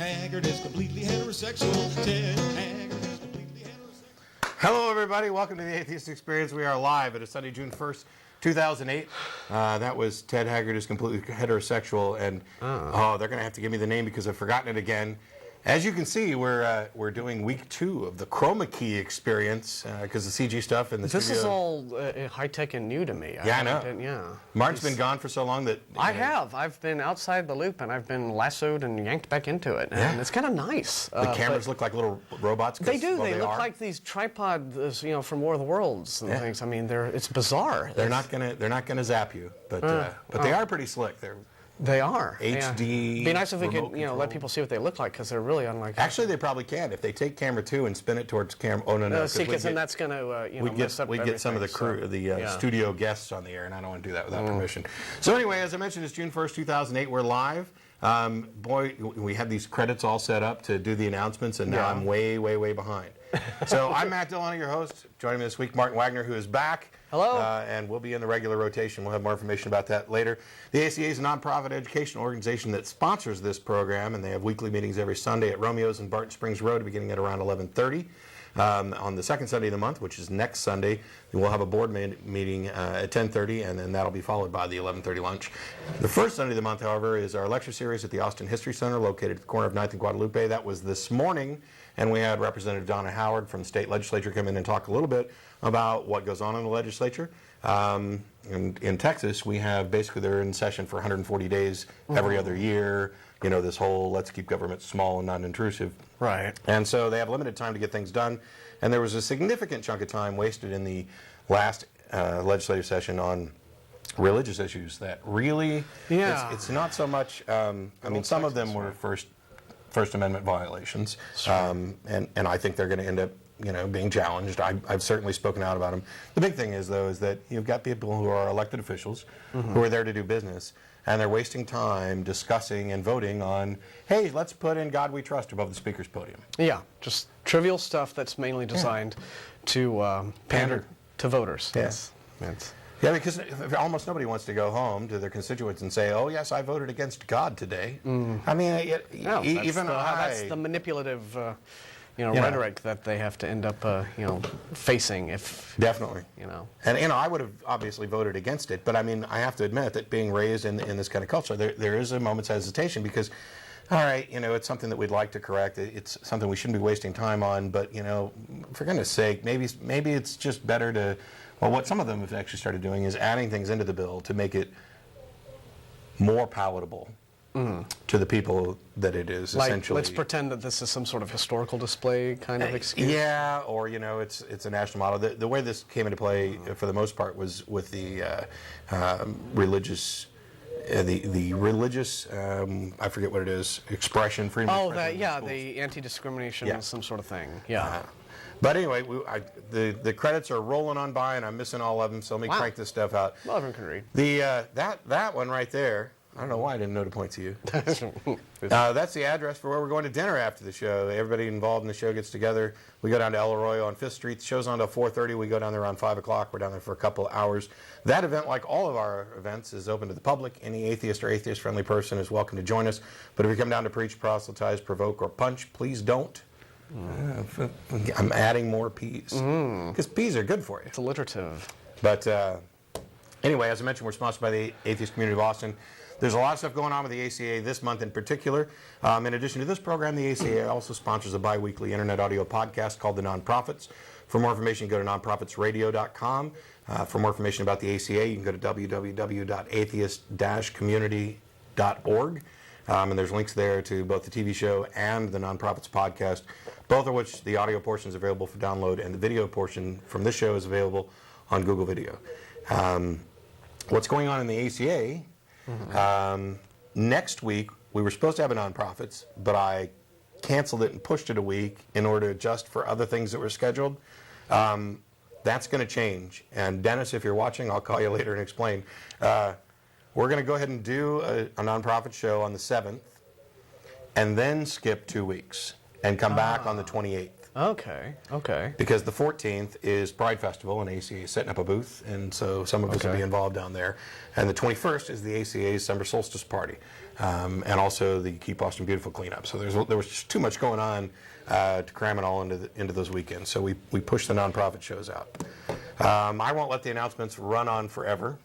Haggard is completely heterosexual. Ted Haggard is completely heterosexual. Hello, everybody. Welcome to the Atheist Experience. We are live. It is Sunday, June 1st, 2008. That was Ted Haggard is completely heterosexual, and they're going to have to give me the name because I've forgotten it again. As you can see, we're doing week 2 of the Chroma Key experience because the CG stuff in the studio. This is all high-tech and new to me. I know. Martin's been gone for so long that... I've been outside the loop, and I've been lassoed and yanked back into it. And it's kind of nice. The cameras look like little robots. They do. They look like these tripods, from War of the Worlds and things. I mean, it's bizarre. They're not gonna zap you, but they are pretty slick. They are. HD. It'd be nice if we could, let people see what they look like, because they're really unlike. Actually, they probably can if they take camera 2 and spin it towards camera. Oh no! See, because then that's going to, mess up we get some of the crew, studio guests on the air, and I don't want to do that without permission. So anyway, as I mentioned, it's June 1st, 2008. We're live. Boy, we had these credits all set up to do the announcements, and now I'm way, way, way behind. So I'm Matt Dillahunty, your host. Joining me this week, Martin Wagner, who is back. Hello. And we'll be in the regular rotation. We'll have more information about that later. The ACA is a nonprofit educational organization that sponsors this program, and they have weekly meetings every Sunday at Romeo's in Barton Springs Road, beginning at around 11:30. On the second Sunday of the month, which is next Sunday, we'll have a board meeting at 10:30, and then that'll be followed by the 11:30 lunch. The first Sunday of the month, however, is our lecture series at the Austin History Center, located at the corner of 9th and Guadalupe. That was this morning, and we had Representative Donna Howard from the state legislature come in and talk a little bit about what goes on in the legislature. In Texas, we have basically they're in session for 140 days every other year. This whole let's keep government small and non-intrusive. Right. And so they have limited time to get things done. And there was a significant chunk of time wasted in the last legislative session on religious issues that really, it's not so much, some of them were First Amendment violations. Sure. And I think they're going to end up being challenged. I've certainly spoken out about them. The big thing is that you've got people who are elected officials who are there to do business, and they're wasting time discussing and voting on, hey, let's put in God We Trust above the speaker's podium. Yeah, just trivial stuff that's mainly designed to pander to voters. Yes. Yeah, because almost nobody wants to go home to their constituents and say, "Oh, yes, I voted against God today." I mean, that's the manipulative, rhetoric that they have to end up, facing. If definitely, and I would have obviously voted against it, but I mean, I have to admit that being raised in this kind of culture, there is a moment's hesitation because, all right, it's something that we'd like to correct. It's something we shouldn't be wasting time on, but for goodness sake, maybe it's just better to. Well, what some of them have actually started doing is adding things into the bill to make it more palatable to the people that it is, essentially. Let's pretend that this is some sort of historical display kind of excuse. Yeah, or, it's a national model. The way this came into play, for the most part, was with the religious... the religious, I forget what it is, expression, freedom of expression. The anti-discrimination, some sort of thing. Yeah. But anyway, the credits are rolling on by, and I'm missing all of them, so let me crank this stuff out. Well, everyone can read. That one right there, I don't know why I didn't know to point to you. That's the address for where we're going to dinner after the show. Everybody involved in the show gets together. We go down to El Arroyo on 5th Street. The show's on until 4:30. We go down there around 5 o'clock. We're down there for a couple of hours. That event, like all of our events, is open to the public. Any atheist or atheist-friendly person is welcome to join us. But if you come down to preach, proselytize, provoke, or punch, please don't. I'm adding more P's because P's are good for you. It's alliterative. But anyway, as I mentioned, we're sponsored by the Atheist Community of Austin. There's a lot of stuff going on with the ACA this month in particular. In addition to this program, the ACA also sponsors a bi-weekly internet audio podcast called The Nonprofits. For more information, go to nonprofitsradio.com. For more information about the ACA, you can go to www.atheist-community.org. And there's links there to both the TV show and the Nonprofits podcast, both of which the audio portion is available for download, and the video portion from this show is available on Google Video. What's going on in the ACA? Next week, we were supposed to have a Nonprofits, but I canceled it and pushed it a week in order to adjust for other things that were scheduled. That's going to change. And Dennis, if you're watching, I'll call you later and explain. We're going to go ahead and do a nonprofit show on the 7th and then skip 2 weeks and come back on the 28th. Okay, okay. Because the 14th is Pride Festival, and ACA is setting up a booth, and so some of us will be involved down there. And the 21st is the ACA's Summer Solstice Party, and also the Keep Austin Beautiful cleanup. So there was just too much going on to cram it all into those weekends. So we pushed the nonprofit shows out. I won't let the announcements run on forever,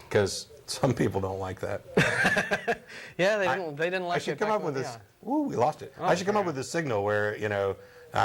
because some people don't like that. Yeah, they didn't like it. I should come up with this. Ooh, we lost it. I should come up with this signal where,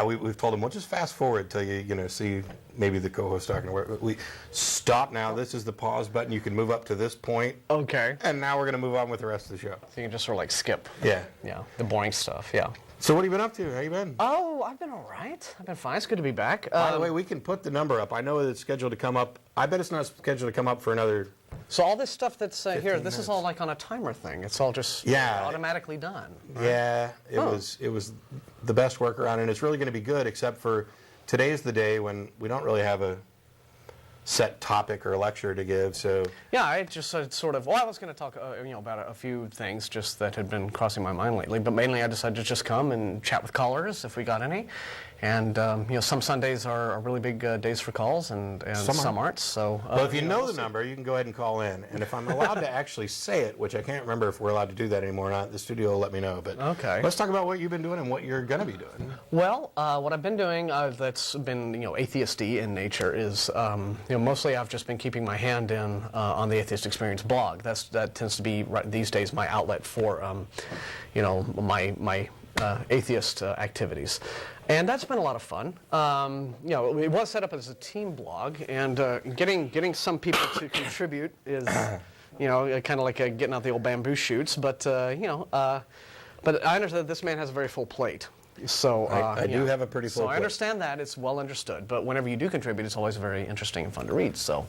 we've told them, we'll just fast forward till you see maybe the co-host talking. We stop now. This is the pause button. You can move up to this point. Okay. And now we're going to move on with the rest of the show. So you can just sort of like skip. Yeah. Yeah, the boring stuff, yeah. So what have you been up to? How you been? Oh, I've been all right. I've been fine. It's good to be back. By the way, we can put the number up. I know it's scheduled to come up. I bet it's not scheduled to come up for another... So all this stuff that's here, this minutes. is all like on a timer thing. It's all just automatically done. Right? Yeah, it was the best workaround, and it's really going to be good, except for today's the day when we don't really have a set topic or lecture to give. So yeah, I just sort of. Well, I was going to talk, about a few things just that had been crossing my mind lately, but mainly I decided to just come and chat with callers if we got any. And some Sundays are really big days for calls, and some aren't. So, well, if you know the number, you can go ahead and call in. And if I'm allowed to actually say it, which I can't remember if we're allowed to do that anymore or not, the studio will let me know. But let's talk about what you've been doing and what you're going to be doing. Well, what I've been doing that's been atheist-y in nature is mostly I've just been keeping my hand in on the Atheist Experience blog. That tends to be these days my outlet for my atheist activities. And that's been a lot of fun. It was set up as a team blog, and getting some people to contribute is, kind of like getting out the old bamboo shoots. But I understand that this man has a very full plate. So I do have a pretty full plate. I understand that. It's well understood. But whenever you do contribute, it's always very interesting and fun to read. So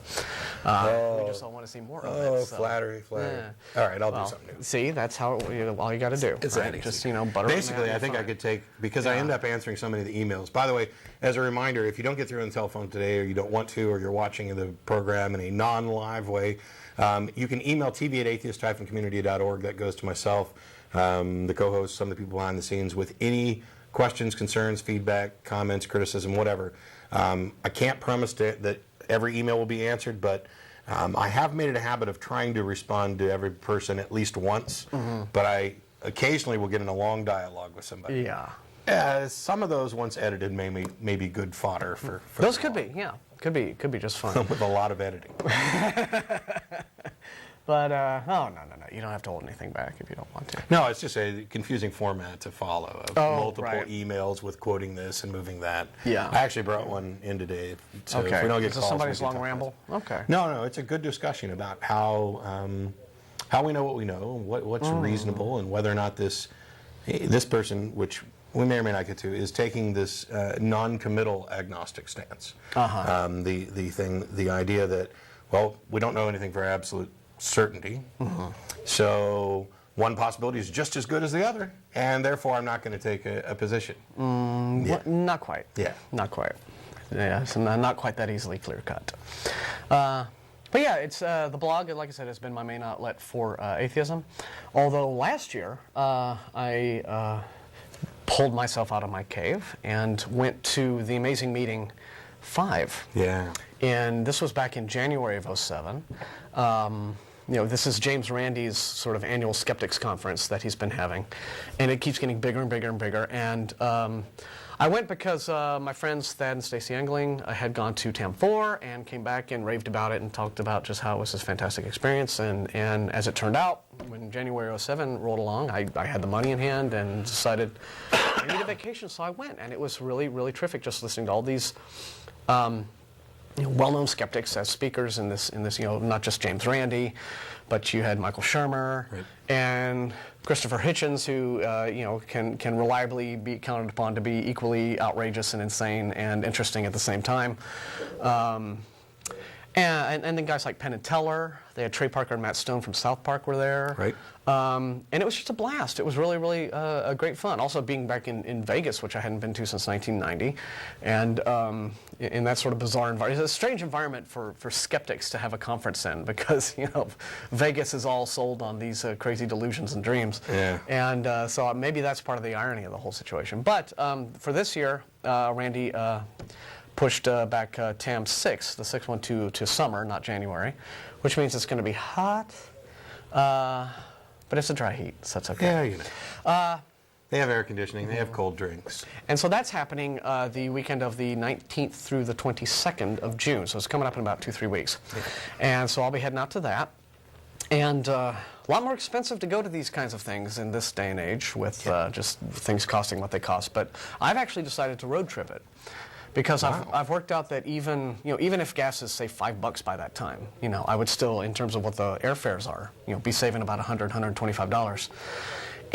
we just all want to see more of it. Oh, so. Flattery. Yeah. All right, I'll do something new. See, that's how all you got to do. It's right? Just butter. Basically, I think I could take, because I end up answering so many of the emails. By the way, as a reminder, if you don't get through on the telephone today, or you don't want to, or you're watching the program in a non-live way, you can email tv@atheist-community.org. That goes to myself, the co-host, some of the people behind the scenes, with any questions, concerns, feedback, comments, criticism, whatever. I can't promise that every email will be answered, but I have made it a habit of trying to respond to every person at least once, but I occasionally will get in a long dialogue with somebody. Yeah. Some of those, once edited, may be good fodder for those could be, yeah. Could be just fun. With a lot of editing. But, no. You don't have to hold anything back if you don't want to. No, it's just a confusing format to follow of multiple emails with quoting this and moving that. Yeah. I actually brought one in today. So okay. If we don't get Is this calls, somebody's long ramble? Okay. No, it's a good discussion about how we know what we know, what's reasonable, and whether or not this person, which we may or may not get to, is taking this non-committal agnostic stance. The idea that, well, we don't know anything for absolute certainty. So one possibility is just as good as the other, and therefore I'm not going to take a position. Not quite. Yeah. Not quite. Yeah, so not quite that easily clear-cut. But yeah, it's the blog, like I said, has been my main outlet for atheism. Although last year I pulled myself out of my cave and went to the amazing meeting 5. Yeah. And this was back in January of '07. This is James Randi's sort of annual skeptics conference that he's been having, and it keeps getting bigger and bigger and bigger. And I went because my friends Thad and Stacey Engling had gone to TAM 4 and came back and raved about it and talked about just how it was this fantastic experience. And as it turned out, when January '07 rolled along, I had the money in hand and decided I need a vacation, so I went. And it was really, really terrific just listening to all these well-known skeptics as speakers in this, not just James Randi, but you had Michael Shermer and Christopher Hitchens, who can reliably be counted upon to be equally outrageous and insane and interesting at the same time. And then guys like Penn and Teller, they had Trey Parker and Matt Stone from South Park were there. Right. And it was just a blast. It was really, really a great fun. Also being back in Vegas, which I hadn't been to since 1990, and in that sort of bizarre environment. It's a strange environment for skeptics to have a conference in, because, you know, Vegas is all sold on these crazy delusions and dreams. Yeah. And so maybe that's part of the irony of the whole situation. But for this year, Randy pushed back TAM 6, the 612, to summer, not January, which means it's going to be hot, but it's a dry heat, so that's okay. Yeah, you know. They have air conditioning. They have cold drinks. And so that's happening the weekend of the 19th through the 22nd of June, so it's coming up in about 2-3 weeks. Yeah. And so I'll be heading out to that. And a lot more expensive to go to these kinds of things in this day and age, with just things costing what they cost. But I've actually decided to road trip it. Because I've worked out that even if gas is, say, $5 by that time, you know, I would still, in terms of what the airfares are, you know, be saving about $125.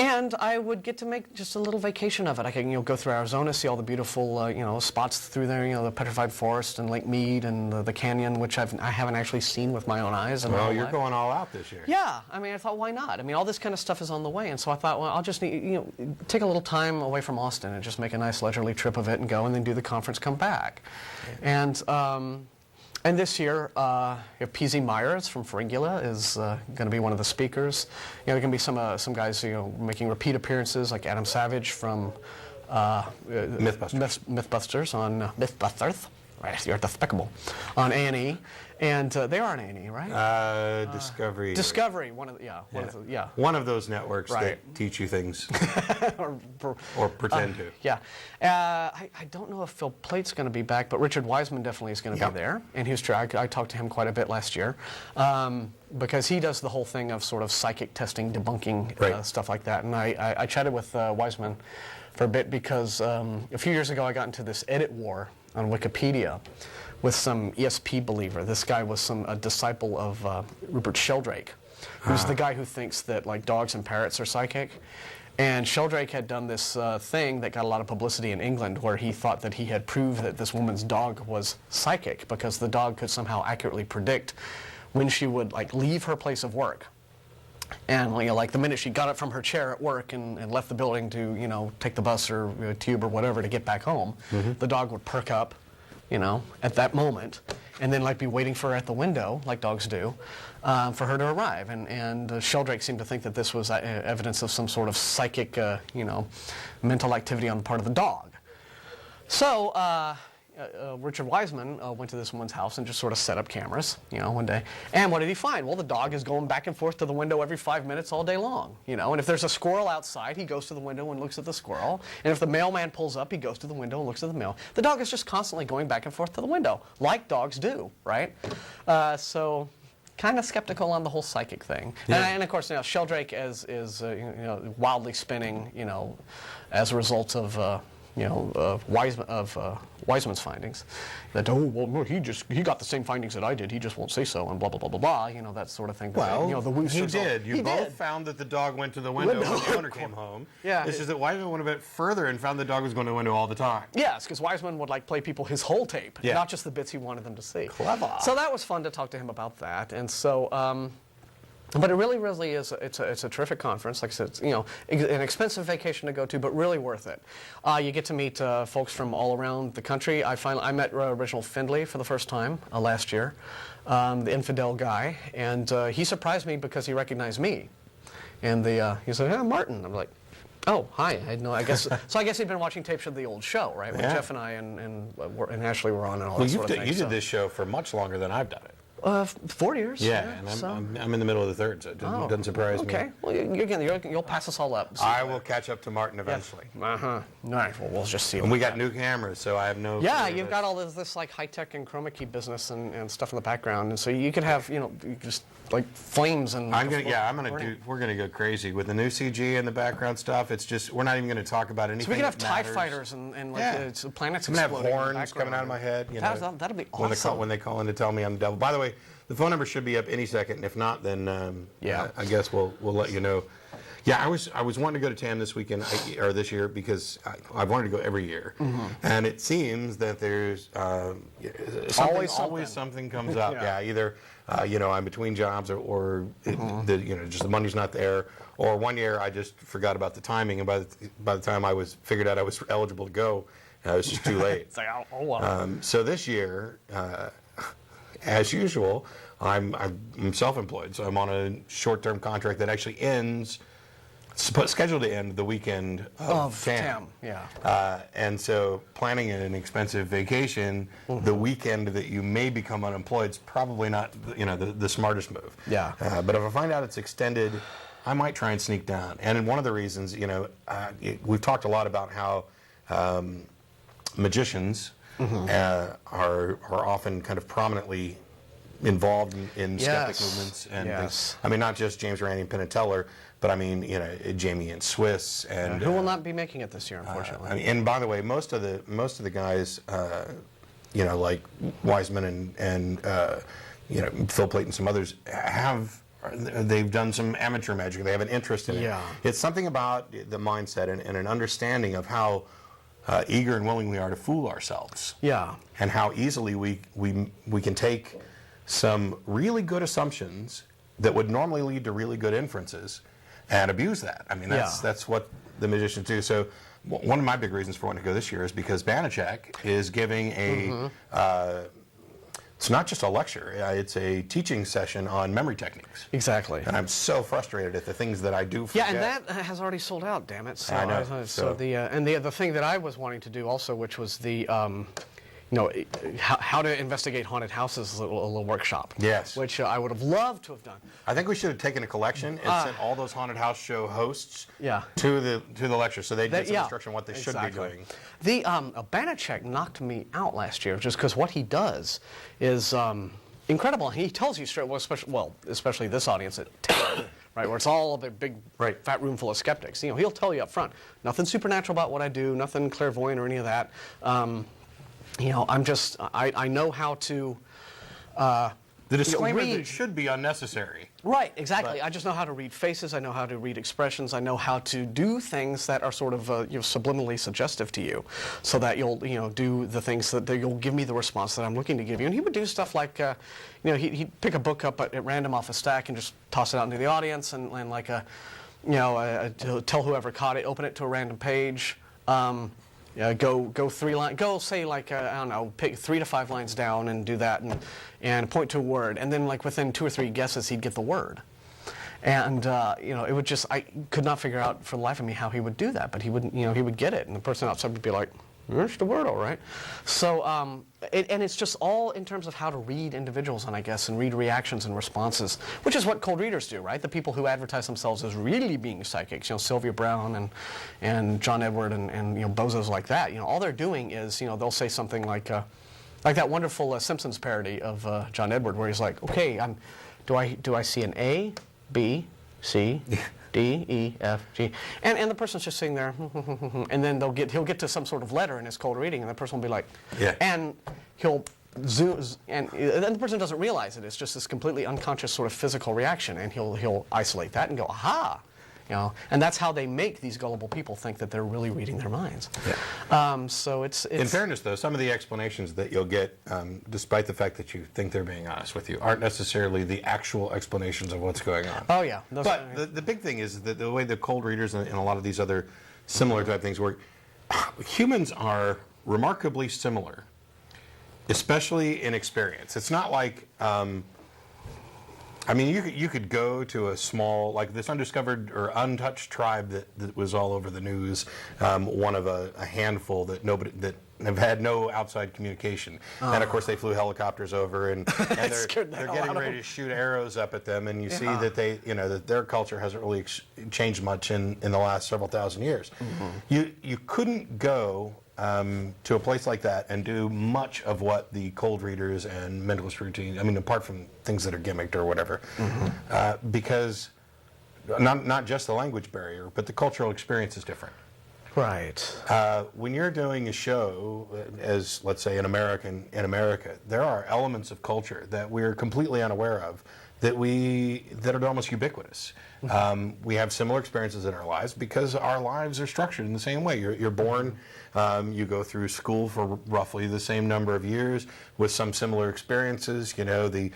And I would get to make just a little vacation of it. I can, you know, go through Arizona, see all the beautiful, you know, spots through there, you know, the Petrified Forest and Lake Mead and the canyon, which I haven't actually seen with my own eyes. Well, you're going all out this year. Yeah, I mean, I thought, why not? I mean, all this kind of stuff is on the way, and so I thought, well, I'll just take a little time away from Austin and just make a nice leisurely trip of it and go, and then do the conference, come back. Yeah. And this year, PZ Myers from Feringula is going to be one of the speakers. You know, there can be some guys, you know, making repeat appearances, like Adam Savage from Mythbusters on Mythbusters. Right, you're despicable. On A&E, and they are on A&E, right? Discovery. Discovery, one of those networks that teach you things, or pretend to. Yeah, I don't know if Phil Plate's going to be back, but Richard Wiseman definitely is going to be there. And he was true. I talked to him quite a bit last year, because he does the whole thing of sort of psychic testing, debunking, stuff like that. And I chatted with Wiseman for a bit, because a few years ago I got into this edit war on Wikipedia with some ESP believer. This guy was a disciple of Rupert Sheldrake, who's the guy who thinks that, like, dogs and parrots are psychic. And Sheldrake had done this thing that got a lot of publicity in England, where he thought that he had proved that this woman's dog was psychic, because the dog could somehow accurately predict when she would, like, leave her place of work. And, you know, like, the minute she got up from her chair at work and left the building to, you know, take the bus or tube or whatever to get back home, the dog would perk up, you know, at that moment, and then, like, be waiting for her at the window, like dogs do, for her to arrive. And Sheldrake seemed to think that this was evidence of some sort of psychic, you know, mental activity on the part of the dog. So, Richard Wiseman went to this woman's house and just sort of set up cameras, you know, one day. And what did he find? Well, the dog is going back and forth to the window every 5 minutes all day long, you know. And if there's a squirrel outside, he goes to the window and looks at the squirrel. And if the mailman pulls up, he goes to the window and looks at the mail. The dog is just constantly going back and forth to the window, like dogs do, right? So kind of skeptical on the whole psychic thing. Yeah. And of course, you know, Sheldrake is you know, wildly spinning, you know, as a result of Wiseman's findings, that, oh, well, he got the same findings that I did, he just won't say so, and blah, blah, blah, blah, blah, you know, that sort of thing. Well, you know, the he did. You both found that the dog went to the window when the owner came home. Yeah. It's just that Wiseman went a bit further and found the dog was going to the window all the time. Yes, because Wiseman would, like, play people his whole tape, not just the bits he wanted them to see. Clever. So that was fun to talk to him about that, and so, but it really is, it's a terrific conference. Like I said, it's, you know, an expensive vacation to go to, but really worth it. You get to meet folks from all around the country. I met Reginald Findlay for the first time last year, the infidel guy, and he surprised me because he recognized me. And he said, "Yeah, Martin." I'm like, "Oh, hi." I guess so. I guess he'd been watching tapes of the old show, right? When Jeff and I and Ashley were on and all that sort of thing. You did this show for much longer than I've done it. 4 years. Yeah, and I'm in the middle of the third, so it doesn't surprise me. Okay, well, you'll pass us all up. So I will catch up to Martin eventually. All right, well, we'll just see. And we got new cameras, so I have no. Yeah, you've got all this like high-tech and chroma key business and stuff in the background, and so you could have, you know, just like flames and. We're gonna go crazy with the new CG and the background stuff. It's just, we're not even gonna talk about anything. So we could have TIE fighters and like planets exploding. I'm gonna have horns coming out of my head. You know, that'll be awesome. When they call in to tell me I'm the devil. By the way, the phone number should be up any second. If not, then I guess we'll let you know. Yeah, I was wanting to go to TAM this weekend or this year because I've wanted to go every year, and it seems that there's always something comes up. Yeah. Either I'm between jobs or just the money's not there, or one year I just forgot about the timing, and by the time I figured out I was eligible to go, it was just too late. It's like, oh wow. So this year, as usual, I'm self-employed, so I'm on a short-term contract that actually ends. Scheduled to end the weekend of TAM. Yeah. And so planning an expensive vacation the weekend that you may become unemployed is probably not the smartest move. Yeah. But if I find out it's extended, I might try and sneak down. And one of the reasons, we've talked a lot about how magicians are often kind of prominently involved in skeptic movements and things. I mean, not just James Randi and Penn and Teller, but I mean, Jamie and Swiss and who will not be making it this year, unfortunately. And by the way, most of the guys, like Wiseman and Phil Plait and some others they've done some amateur magic. They have an interest in it. Yeah. It's something about the mindset and an understanding of how eager and willing we are to fool ourselves. Yeah. And how easily we can take some really good assumptions that would normally lead to really good inferences and abuse that. I mean, that's what the magicians do. So one of my big reasons for wanting to go this year is because Banachek is giving it's not just a lecture, it's a teaching session on memory techniques. Exactly. And I'm so frustrated at the things that I do forget. Yeah, and that has already sold out, damn it. So I know. So the thing that I was wanting to do also, which was the how to investigate haunted houses, a little workshop. Yes. Which I would have loved to have done. I think we should have taken a collection and sent all those haunted house show hosts to the lecture so they get some instruction on what they should be doing. The Banachek knocked me out last year just because what he does is incredible. He tells you straight, especially this audience at TAM, right, where it's all a big fat room full of skeptics. He'll tell you up front, nothing supernatural about what I do, nothing clairvoyant or any of that. I know how to. The disclaimer that it should be unnecessary. Right, exactly. I just know how to read faces. I know how to read expressions. I know how to do things that are sort of subliminally suggestive to you, so that you'll do the things that you'll give me the response that I'm looking to give you. And he would do stuff like, he'd pick a book up at random off a stack and just toss it out into the audience, and tell whoever caught it, open it to a random page. Go 3 lines. Go say pick 3 to 5 lines down and do that, and point to a word, and then within 2 or 3 guesses he'd get the word, and it would just I could not figure out for the life of me how he would do that, but he would he would get it, and the person outside would be like, "There's the word, all right." So and it's just all in terms of how to read individuals, and I guess, and read reactions and responses, which is what cold readers do, right? The people who advertise themselves as really being psychics, Sylvia Browne and John Edward and bozos like that. All they're doing is they'll say something like that wonderful Simpsons parody of John Edward, where he's like, "Okay, do I see an A, B, C, D, E, F, G," and the person's just sitting there, and then he'll get to some sort of letter in his cold reading, and the person will be like, and he'll zoom, and then the person doesn't realize it. It's just this completely unconscious sort of physical reaction, and he'll isolate that and go, "Aha." And that's how they make these gullible people think that they're really reading their minds. Yeah. So it's. In fairness, though, some of the explanations that you'll get, despite the fact that you think they're being honest with you, aren't necessarily the actual explanations of what's going on. Oh yeah. But the big thing is that the way the cold readers and a lot of these other similar type things work, humans are remarkably similar, especially in experience. It's not like. You could go to a small, like this undiscovered or untouched tribe that was all over the news, one of a handful that have had no outside communication, and of course they flew helicopters over, and they're getting ready to shoot arrows up at them, and you see that that their culture hasn't really changed much in the last several thousand years. Mm-hmm. You couldn't go to a place like that and do much of what the cold readers and mentalist routine, apart from things that are gimmicked or whatever, because not just the language barrier, but the cultural experience is different. Right. When you're doing a show, as let's say in America, there are elements of culture that we're completely unaware of that are almost ubiquitous. We have similar experiences in our lives because our lives are structured in the same way. You're born, you go through school for roughly the same number of years with some similar experiences. You know, the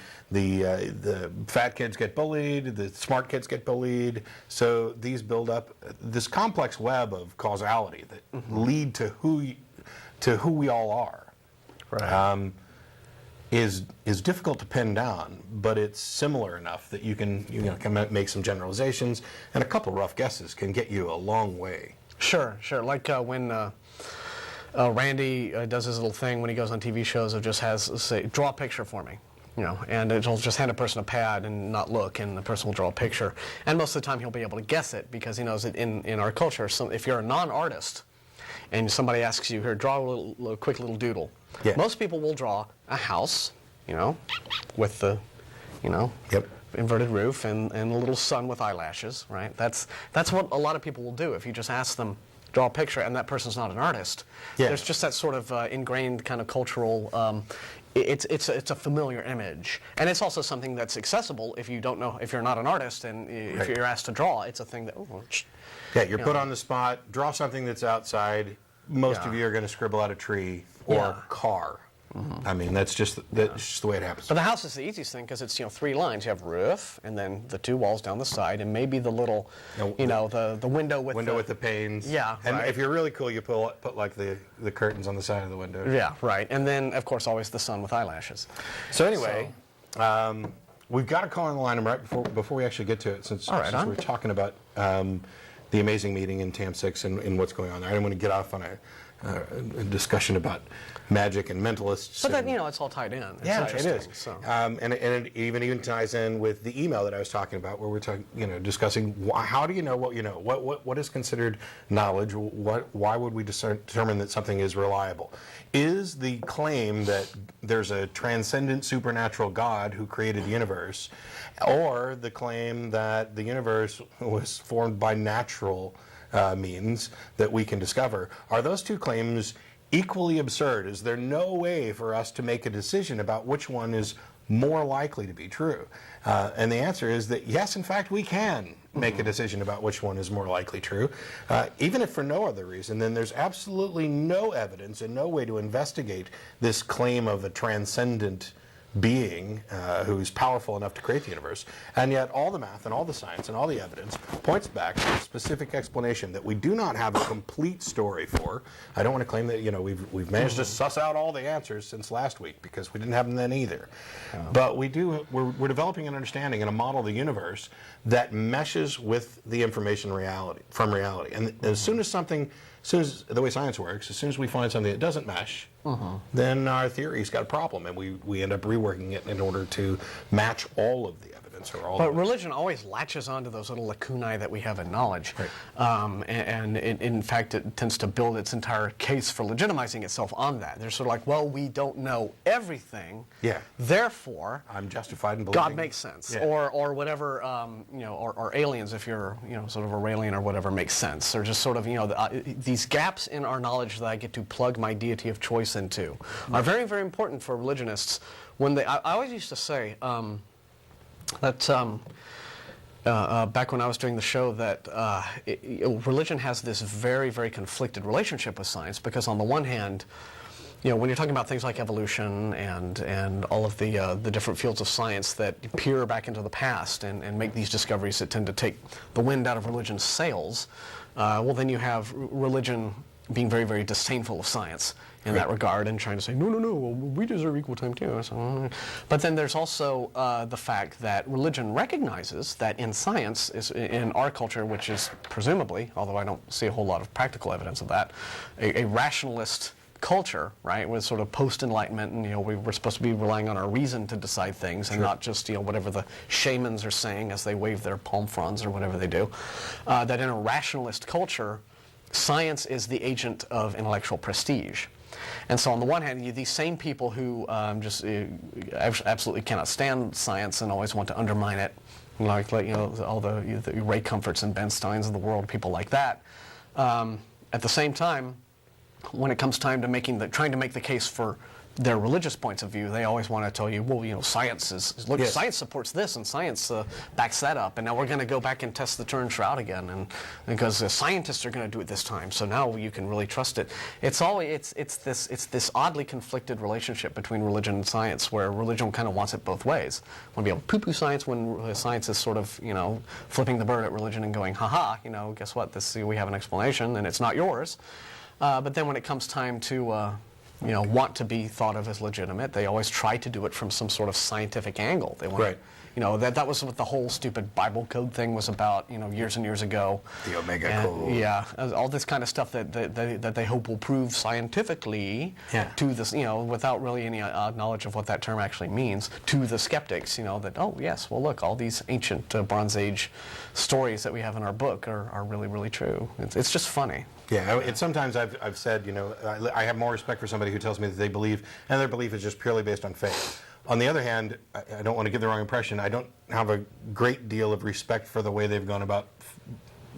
fat kids get bullied, the smart kids get bullied. So these build up this complex web of causality that lead to who we all are. Right. Is difficult to pin down, but it's similar enough that you can make some generalizations, and a couple rough guesses can get you a long way. Sure. Like when Randy does his little thing when he goes on TV shows of just say, draw a picture for me. You know, and it'll just hand a person a pad and not look, and the person will draw a picture. And most of the time he'll be able to guess it because he knows that in our culture, if you're a non-artist and somebody asks you, here, draw a quick little doodle. Yeah. Most people will draw a house, you know, with the, you know, inverted roof and a little sun with eyelashes, right? That's what a lot of people will do if you just ask them, draw a picture, and that person's not an artist. Yeah. There's just that sort of ingrained kind of cultural, it's a familiar image. And it's also something that's accessible if you don't know, if you're not an artist and if you're asked to draw, it's a thing that, You're put on the spot, draw something that's outside. Most of you are going to scribble out a tree or car. I mean, that's just the way it happens. But the house is the easiest thing because it's 3 lines. You have roof, and then the 2 walls down the side, and maybe the little, the window with the panes. Yeah, and right. if you're really cool, you put like the curtains on the side of the window. Yeah, right. And then of course always the sun with eyelashes. So anyway, we've got a call on the line right before we actually get to it, since we're talking about the amazing meeting in TAM 6 and what's going on there. I don't want to get off on a discussion about magic and mentalists. But then, it's all tied in. It's it is. So. And it even ties in with the email that I was talking about, where we're talking, discussing how do you know what you know? What is considered knowledge? Why would we determine that something is reliable? Is the claim that there's a transcendent supernatural God who created the universe, or the claim that the universe was formed by natural means that we can discover? Are those two claims equally absurd? Is there no way for us to make a decision about which one is more likely to be true? And the answer is that yes, in fact, we can make a decision about which one is more likely true. Even if for no other reason, then there's absolutely no evidence and no way to investigate this claim of a transcendent being who's powerful enough to create the universe, and yet all the math and all the science and all the evidence points back to a specific explanation that we do not have a complete story for. I don't want to claim that we've managed to suss out all the answers since last week, because we didn't have them then either. But we're developing an understanding and a model of the universe that meshes with the information from reality. And as soon as the way science works, as soon as we find something that doesn't mesh, then our theory's got a problem, and we end up reworking it in order to match all of the evidence. But religion always latches onto those little lacunae that we have in knowledge. Right. And in fact, it tends to build its entire case for legitimizing itself on that. They're sort of like, well, we don't know everything, therefore I'm justified in believing God makes sense. Or whatever, or aliens, if you're, sort of a Raelian or whatever, makes sense. Or just sort of, these gaps in our knowledge that I get to plug my deity of choice into are very, very important for religionists. When I always used to say that back when I was doing the show, that religion has this very, very conflicted relationship with science, because on the one hand, when you're talking about things like evolution and all of the different fields of science that peer back into the past and make these discoveries that tend to take the wind out of religion's sails, well, then you have religion being very, very disdainful of science in that regard, and trying to say, no, we deserve equal time too. So, but then there's also the fact that religion recognizes that in science, in our culture, which is presumably, although I don't see a whole lot of practical evidence of that, a rationalist culture, right, with sort of post-enlightenment, and we're supposed to be relying on our reason to decide things, and not just whatever the shamans are saying as they wave their palm fronds or whatever they do. That in a rationalist culture, science is the agent of intellectual prestige. And so on the one hand, these same people who just absolutely cannot stand science and always want to undermine it, like all the Ray Comforts and Ben Steins of the world, people like that. At the same time, when it comes time to trying to make the case for their religious points of view, they always want to tell you, well, science look, Yes. science supports this, and science backs that up, and now we're going to go back and test the Turin Shroud again, and because the scientists are going to do it this time, so now you can really trust it. It's this oddly conflicted relationship between religion and science, where religion kind of wants it both ways. Want to be able to poo-poo science when science is sort of flipping the bird at religion and going, haha, guess what? We have an explanation, and it's not yours. But then when it comes time to want to be thought of as legitimate, they always try to do it from some sort of scientific angle. They want Right. that was what the whole stupid Bible code thing was about, years and years ago. The Omega And, Code. yeah, all this kind of stuff that they hope will prove scientifically to this, without really any knowledge of what that term actually means, to the skeptics, that, oh yes, well look, all these ancient Bronze Age stories that we have in our book are really, really true. It's just funny. Yeah, sometimes I've said, I have more respect for somebody who tells me that they believe, and their belief is just purely based on faith. On the other hand, I don't want to give the wrong impression, I don't have a great deal of respect for the way they've gone about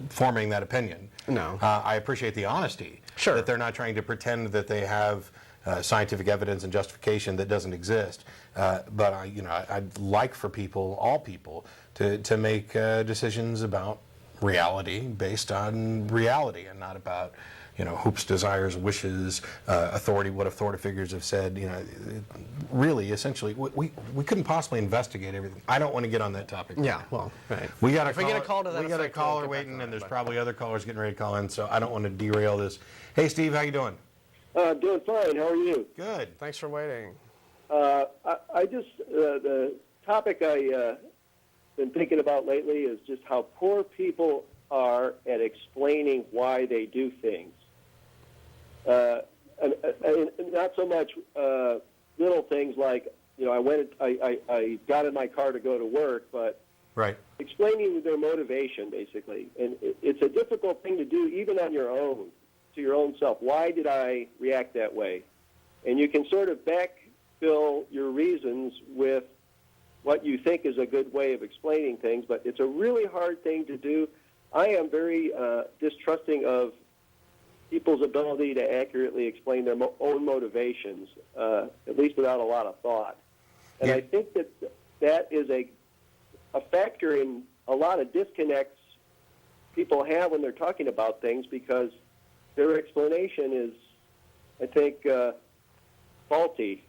forming that opinion. No. I appreciate the honesty. Sure. That they're not trying to pretend that they have scientific evidence and justification that doesn't exist. But I'd like for all people, to make decisions about reality based on reality, and not about hopes, desires, wishes, authority, what authority figures have said. Really, essentially, we couldn't possibly investigate everything. I don't want to get on that topic. Yeah, well, right. We got If we get a call to that we got a effect, we'll caller get back waiting, on and it, there's but- probably other callers getting ready to call in, so I don't want to derail this. Hey, Steve, how you doing? Doing fine. How are you? Good. Thanks for waiting. I just the topic I been thinking about lately is just how poor people are at explaining why they do things. And not so much little things like I got in my car to go to work, but Right. explaining their motivation basically. And it's a difficult thing to do even on your own, to your own self. Why did I react that way? And you can sort of backfill your reasons with what you think is a good way of explaining things, but it's a really hard thing to do. I am very distrusting of people's ability to accurately explain their own motivations, at least without a lot of thought. And Yeah. I think that is a factor in a lot of disconnects people have when they're talking about things, because their explanation is, I think, faulty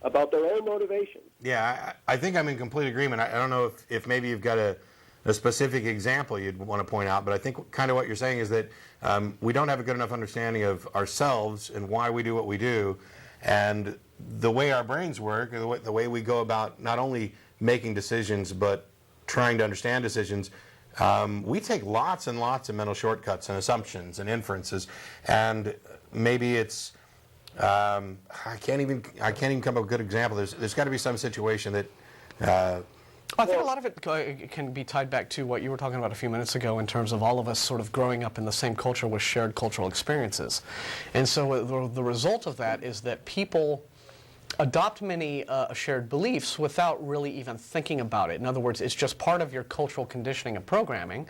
about their own motivation. Yeah, I think I'm in complete agreement. I don't know if maybe you've got a specific example you'd want to point out, but I think kind of what you're saying is that we don't have a good enough understanding of ourselves and why we do what we do, and the way our brains work, the way we go about not only making decisions but trying to understand decisions. We take lots and lots of mental shortcuts and assumptions and inferences, and maybe it's I can't even come up with a good example. There's got to be some situation that. I think a lot of it can be tied back to what you were talking about a few minutes ago in terms of all of us sort of growing up in the same culture with shared cultural experiences. And so the result of that is that people adopt many shared beliefs without really even thinking about it. In other words, it's just part of your cultural conditioning and programming.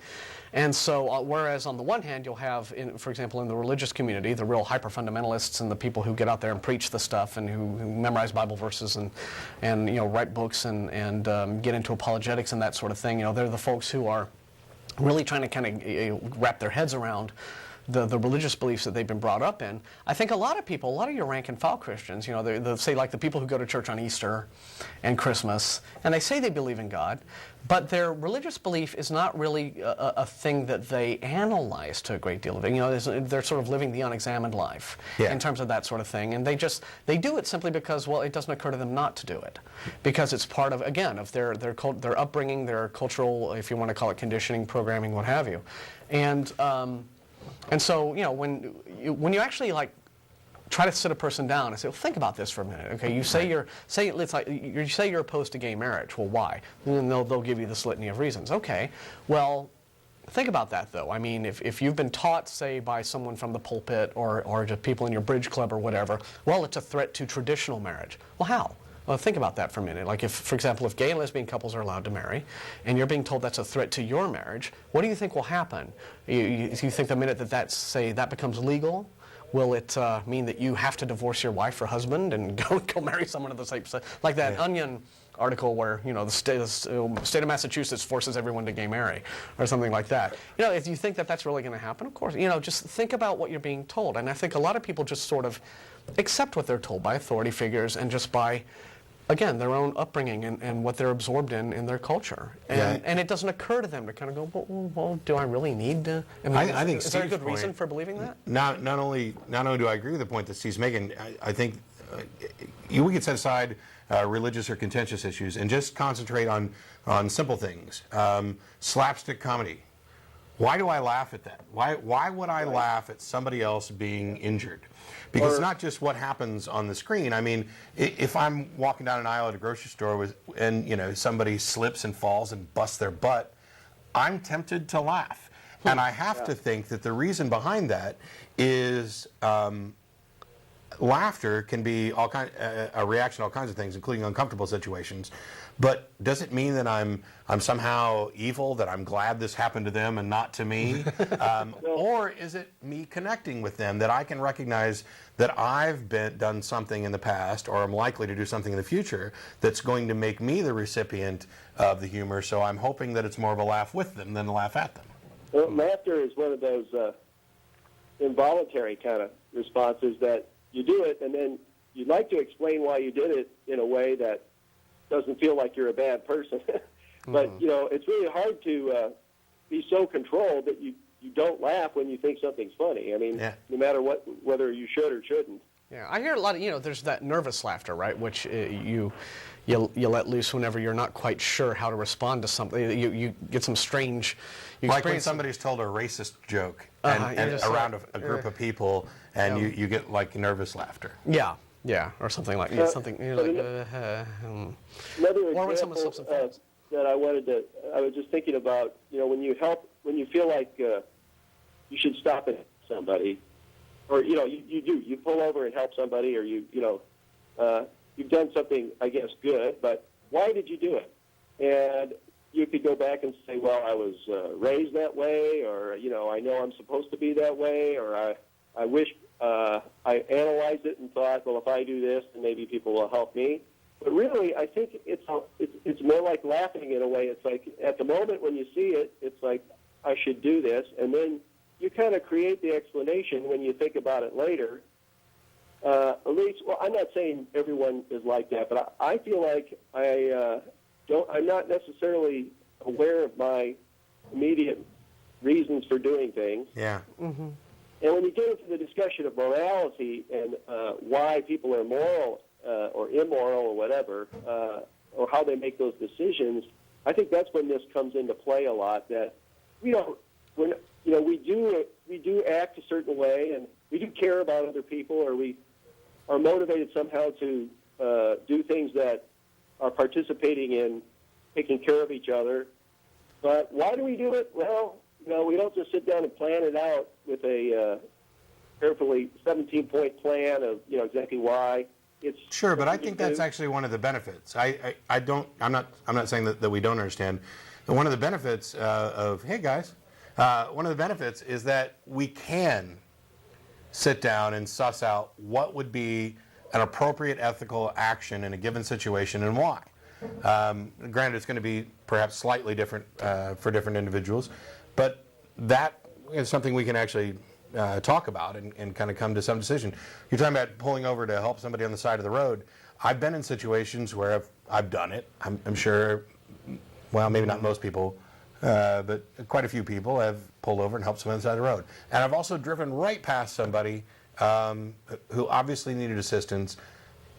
And so, whereas on the one hand, you'll have, for example, in the religious community, the real hyper-fundamentalists and the people who get out there and preach the stuff and who memorize Bible verses and write books and get into apologetics and that sort of thing. They're the folks who are really trying to kind of wrap their heads around the religious beliefs that they've been brought up in. I think a lot of people, a lot of your rank and file Christians, they say like the people who go to church on Easter and Christmas, and they say they believe in God, but their religious belief is not really a thing that they analyze to a great deal of it. They're sort of living the unexamined life in terms of that sort of thing, and they do it simply because, well, it doesn't occur to them not to do it, because it's part of, again, of their upbringing, their cultural, if you want to call it conditioning, programming, what have you, and so, when you actually try to sit a person down and say, well, think about this for a minute. Okay, you say you're opposed to gay marriage. Well, why? And then they'll give you this litany of reasons. Okay, well, think about that though. I mean, if you've been taught, say, by someone from the pulpit or just people in your bridge club or whatever, well, it's a threat to traditional marriage. Well, how? Well, think about that for a minute. Like, for example, if gay and lesbian couples are allowed to marry, and you're being told that's a threat to your marriage, what do you think will happen? You think the minute that becomes legal, Will it mean that you have to divorce your wife or husband and go marry someone of the same sex? Like that Onion article where, you know, the state of Massachusetts forces everyone to gay marry, or something like that. You know, if you think that that's really going to happen, of course, you know, just think about what you're being told. And I think a lot of people just sort of accept what they're told by authority figures and just by, again, their own upbringing and what they're absorbed in their culture. And it doesn't occur to them to kind of go, well, do I really need to? I mean, I think is there a Steve's good reason point, for believing that? Not only do I agree with the point that Steve's making, I think we could set aside religious or contentious issues and just concentrate on simple things. Slapstick comedy. Why do I laugh at that? Why would I laugh at somebody else being injured? Because it's not just what happens on the screen. I mean, if I'm walking down an aisle at a grocery store and you know somebody slips and falls and busts their butt, I'm tempted to laugh. And I have to think that the reason behind that is laughter can be a reaction to all kinds of things, including uncomfortable situations. But does it mean that I'm somehow evil, that I'm glad this happened to them and not to me? Or is it me connecting with them, that I can recognize that I've done something in the past, or am likely to do something in the future, that's going to make me the recipient of the humor, so I'm hoping that it's more of a laugh with them than a laugh at them? Well, laughter is one of those involuntary kind of responses that you do it, and then you'd like to explain why you did it in a way that doesn't feel like you're a bad person. But, you know, it's really hard to be so controlled that you don't laugh when you think something's funny. I mean, no matter whether you should or shouldn't. Yeah, I hear a lot of, you know, there's that nervous laughter, right, which you let loose whenever you're not quite sure how to respond to something. You get some strange... Like when somebody's told a racist joke and around a group of people, and you get like nervous laughter. Yeah, or something like something. You're like, another or when someone example slips and falls. that I was just thinking about, you know, when you feel like you should stop and help somebody, or you know, you pull over and help somebody, or you've done something, I guess, good, but why did you do it? And you could go back and say, well, I was raised that way, or, you know, I know I'm supposed to be that way, or I wish I analyzed it and thought, well, if I do this, then maybe people will help me. But really, I think it's more like laughing in a way. It's like at the moment when you see it, it's like, I should do this, and then you kind of create the explanation when you think about it later. At least, well, I'm not saying everyone is like that, but I feel like I'm not necessarily aware of my immediate reasons for doing things. Yeah. Mm-hmm. And when you get into the discussion of morality and why people are moral or immoral or whatever, or how they make those decisions, I think that's when this comes into play a lot. That we do act a certain way, and we do care about other people, or we are motivated somehow to do things that are participating in taking care of each other. But why do we do it? Well, you know, we don't just sit down and plan it out with a carefully 17-point plan of, you know, exactly why. It's sure, but I think that's actually one of the benefits. I'm not saying that we don't understand. And one of the benefits one of the benefits is that we can sit down and suss out what would be an appropriate ethical action in a given situation and why. Granted, it's going to be perhaps slightly different for different individuals, but that is something we can actually talk about and kind of come to some decision. You're talking about pulling over to help somebody on the side of the road. I've been in situations where I've done it. I'm sure, well, maybe not most people, but quite a few people have pulled over and helped someone on the side of the road. And I've also driven right past somebody who obviously needed assistance,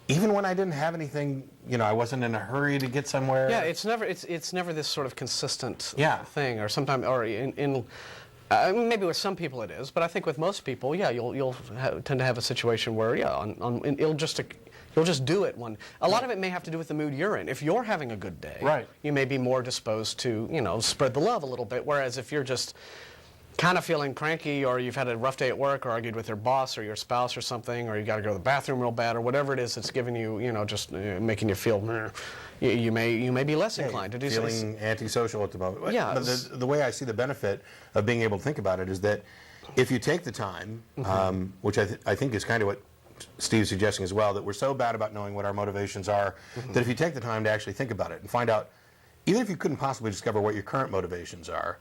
even when I didn't have anything, you know, I wasn't in a hurry to get somewhere. Yeah, it's never this sort of consistent thing, or sometimes, or maybe with some people it is, but I think with most people, you'll tend to have a situation where, you'll just do it. A lot of it may have to do with the mood you're in. If you're having a good day, right, you may be more disposed to, you know, spread the love a little bit, whereas if you're just kind of feeling cranky, or you've had a rough day at work, or argued with your boss or your spouse or something, or you got to go to the bathroom real bad, or whatever it is that's giving you, you know, just making you feel, you may be less inclined to do something. Feeling antisocial at the moment. Yeah. But the way I see the benefit of being able to think about it is that if you take the time, which I think is kind of what Steve's suggesting as well, that we're so bad about knowing what our motivations are, that if you take the time to actually think about it and find out, even if you couldn't possibly discover what your current motivations are,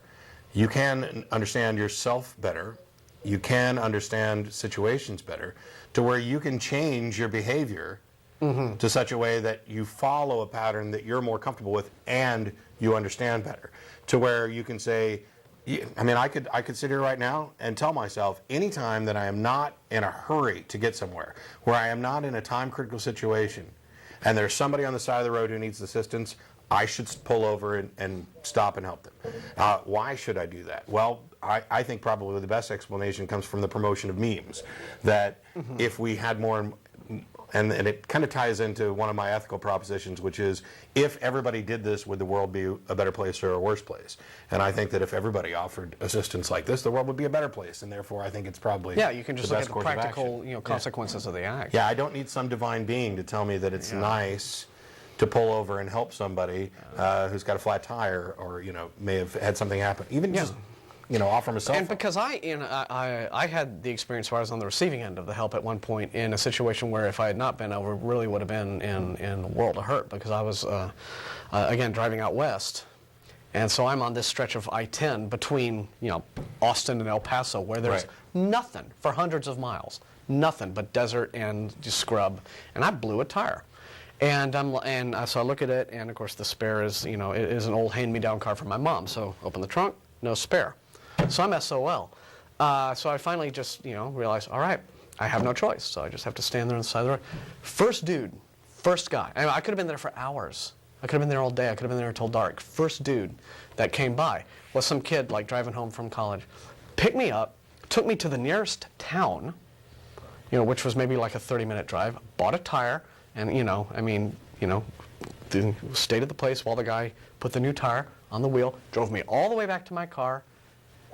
you can understand yourself better, you can understand situations better, to where you can change your behavior to such a way that you follow a pattern that you're more comfortable with and you understand better. To where you can say, I mean, I could sit here right now and tell myself, anytime that I am not in a hurry to get somewhere, where I am not in a time-critical situation, and there's somebody on the side of the road who needs assistance, I should pull over and stop and help them. Why should I do that? Well, I think probably the best explanation comes from the promotion of memes. That if we had more, and it kind of ties into one of my ethical propositions, which is, if everybody did this, would the world be a better place or a worse place? And I think that if everybody offered assistance like this, the world would be a better place, and therefore I think it's probably Yeah, you can just the look best at the course of practical action. consequences of the act. Yeah, I don't need some divine being to tell me that it's nice to pull over and help somebody who's got a flat tire, or may have had something happen. Even just offer them a cell phone. And because I had the experience where I was on the receiving end of the help at one point in a situation where if I had not been, I really would have been in a world of hurt, because I was again driving out west, and so I'm on this stretch of I-10 between Austin and El Paso, where there's nothing for hundreds of miles, nothing but desert and just scrub, and I blew a tire. And so I look at it, and of course the spare is it is an old hand-me-down car from my mom. So open the trunk, no spare. So I'm SOL. So I finally just realized, all right, I have no choice. So I just have to stand there on the side of the road. First dude, first guy. I could have been there for hours. I could have been there all day. I could have been there until dark. First dude that came by was some kid like driving home from college. Picked me up, took me to the nearest town, which was maybe like a 30-minute drive. Bought a tire. And, stayed at the place while the guy put the new tire on the wheel, drove me all the way back to my car,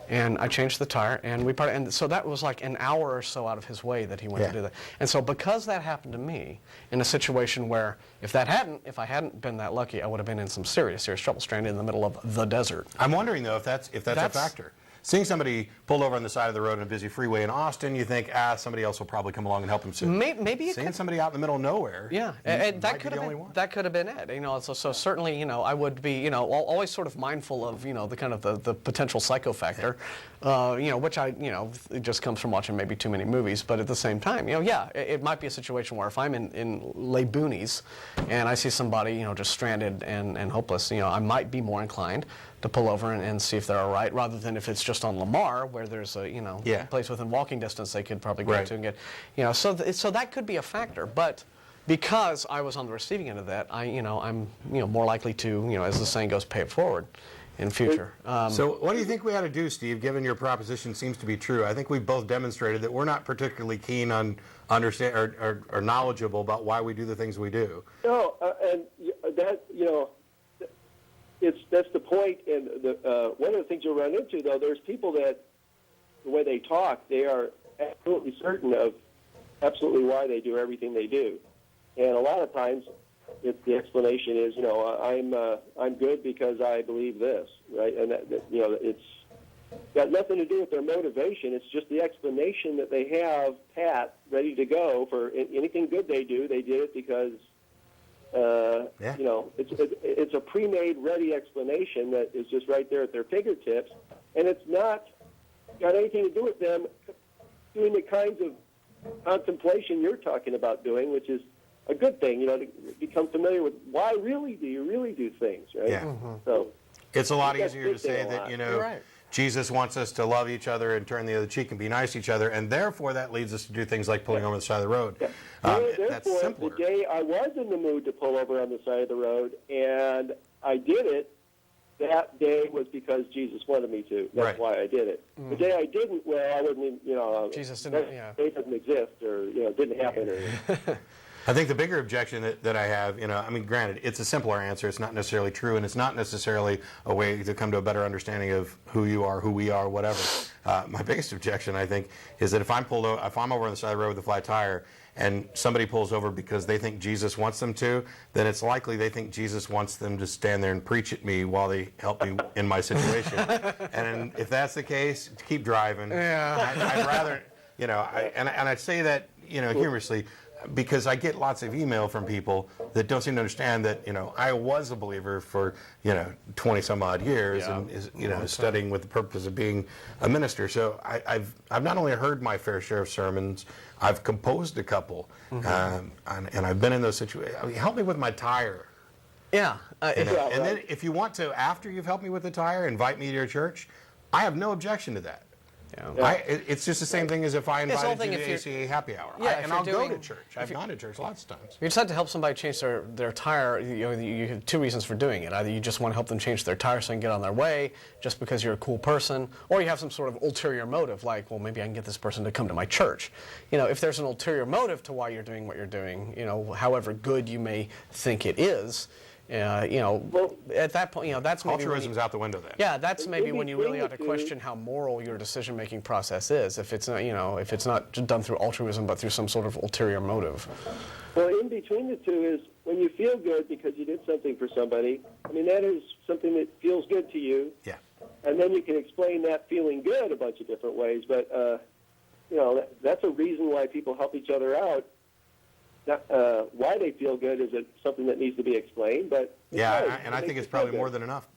and I changed the tire, and we parted. And so that was like an hour or so out of his way that he went to do that. And so because that happened to me in a situation where if I hadn't been that lucky, I would have been in some serious trouble, stranded in the middle of the desert. I'm wondering, though, if that's a factor. Seeing somebody pulled over on the side of the road on a busy freeway in Austin, you think, somebody else will probably come along and help him soon. Maybe seeing somebody out in the middle of nowhere, that could have been it. So certainly, I would be, always sort of mindful of, the kind of the potential psycho factor, which it just comes from watching maybe too many movies. But at the same time, it might be a situation where if I'm in lay boonies and I see somebody, just stranded and hopeless, I might be more inclined to pull over and see if they're all right, rather than if it's just on Lamar, where there's a place within walking distance they could probably go to and get, so that could be a factor. But because I was on the receiving end of that, I'm more likely to, as the saying goes, pay it forward in future. So what do you think we ought to do, Steve, given your proposition seems to be true? I think we've both demonstrated that we're not particularly keen on understand or knowledgeable about why we do the things we do. No, and that, that's the point. And one of the things you'll run into, though, there's people that, the way they talk, they are absolutely certain of absolutely why they do everything they do. And a lot of times, the explanation is, I'm good because I believe this, right? And it's got nothing to do with their motivation. It's just the explanation that they have pat ready to go for anything good they do. They did it because. It's a pre-made, ready explanation that is just right there at their fingertips, and it's not got anything to do with them doing the kinds of contemplation you're talking about doing, which is a good thing, to become familiar with why really do you really do things, right? Yeah. So it's a lot easier to say that, You're right. Jesus wants us to love each other and turn the other cheek and be nice to each other, and therefore that leads us to do things like pulling over the side of the road. Yeah. That's simpler. The day I was in the mood to pull over on the side of the road, and I did it, that day was because Jesus wanted me to. That's why I did it. The day I didn't, well, I wouldn't, Jesus didn't, it doesn't exist, or, didn't happen. Or, I think the bigger objection that I have, I mean, granted, it's a simpler answer. It's not necessarily true, and it's not necessarily a way to come to a better understanding of who you are, who we are, whatever. My biggest objection, I think, is that if I'm over on the side of the road with a flat tire, and somebody pulls over because they think Jesus wants them to, then it's likely they think Jesus wants them to stand there and preach at me while they help me in my situation. And if that's the case, keep driving. Yeah. I'd rather, and I say that, humorously, because I get lots of email from people that don't seem to understand that, I was a believer for, 20 some odd years, Yeah. and, studying with the purpose of being a minister. So I've not only heard my fair share of sermons, I've composed a couple, and I've been in those situations. I mean, help me with my tire. Yeah. And then if you want to, after you've helped me with the tire, invite me to your church, I have no objection to that. Yeah. It's just the same thing as if I It's the whole invited thing you if to you're- ACA happy hour. Yeah, And if I'll you're go to doing- church. I've gone to church lots of times. You decide to help somebody change their tire, you have two reasons for doing it. Either you just want to help them change their tire so they can get on their way, just because you're a cool person, or you have some sort of ulterior motive, like, well, maybe I can get this person to come to my church. If there's an ulterior motive to why you're doing what you're doing, however good you may think it is, at that point, that's maybe Altruism's out the window then. yeah, that's maybe in when you really between ought to the two- question how moral your decision-making process is. If it's not, if it's not just done through altruism, but through some sort of ulterior motive. Well, in between the two is when you feel good because you did something for somebody. I mean, that is something that feels good to you. Yeah. And then you can explain that feeling good a bunch of different ways. But, that's a reason why people help each other out. Why they feel good is something that needs to be explained. But Yeah, and I think it's probably more than enough.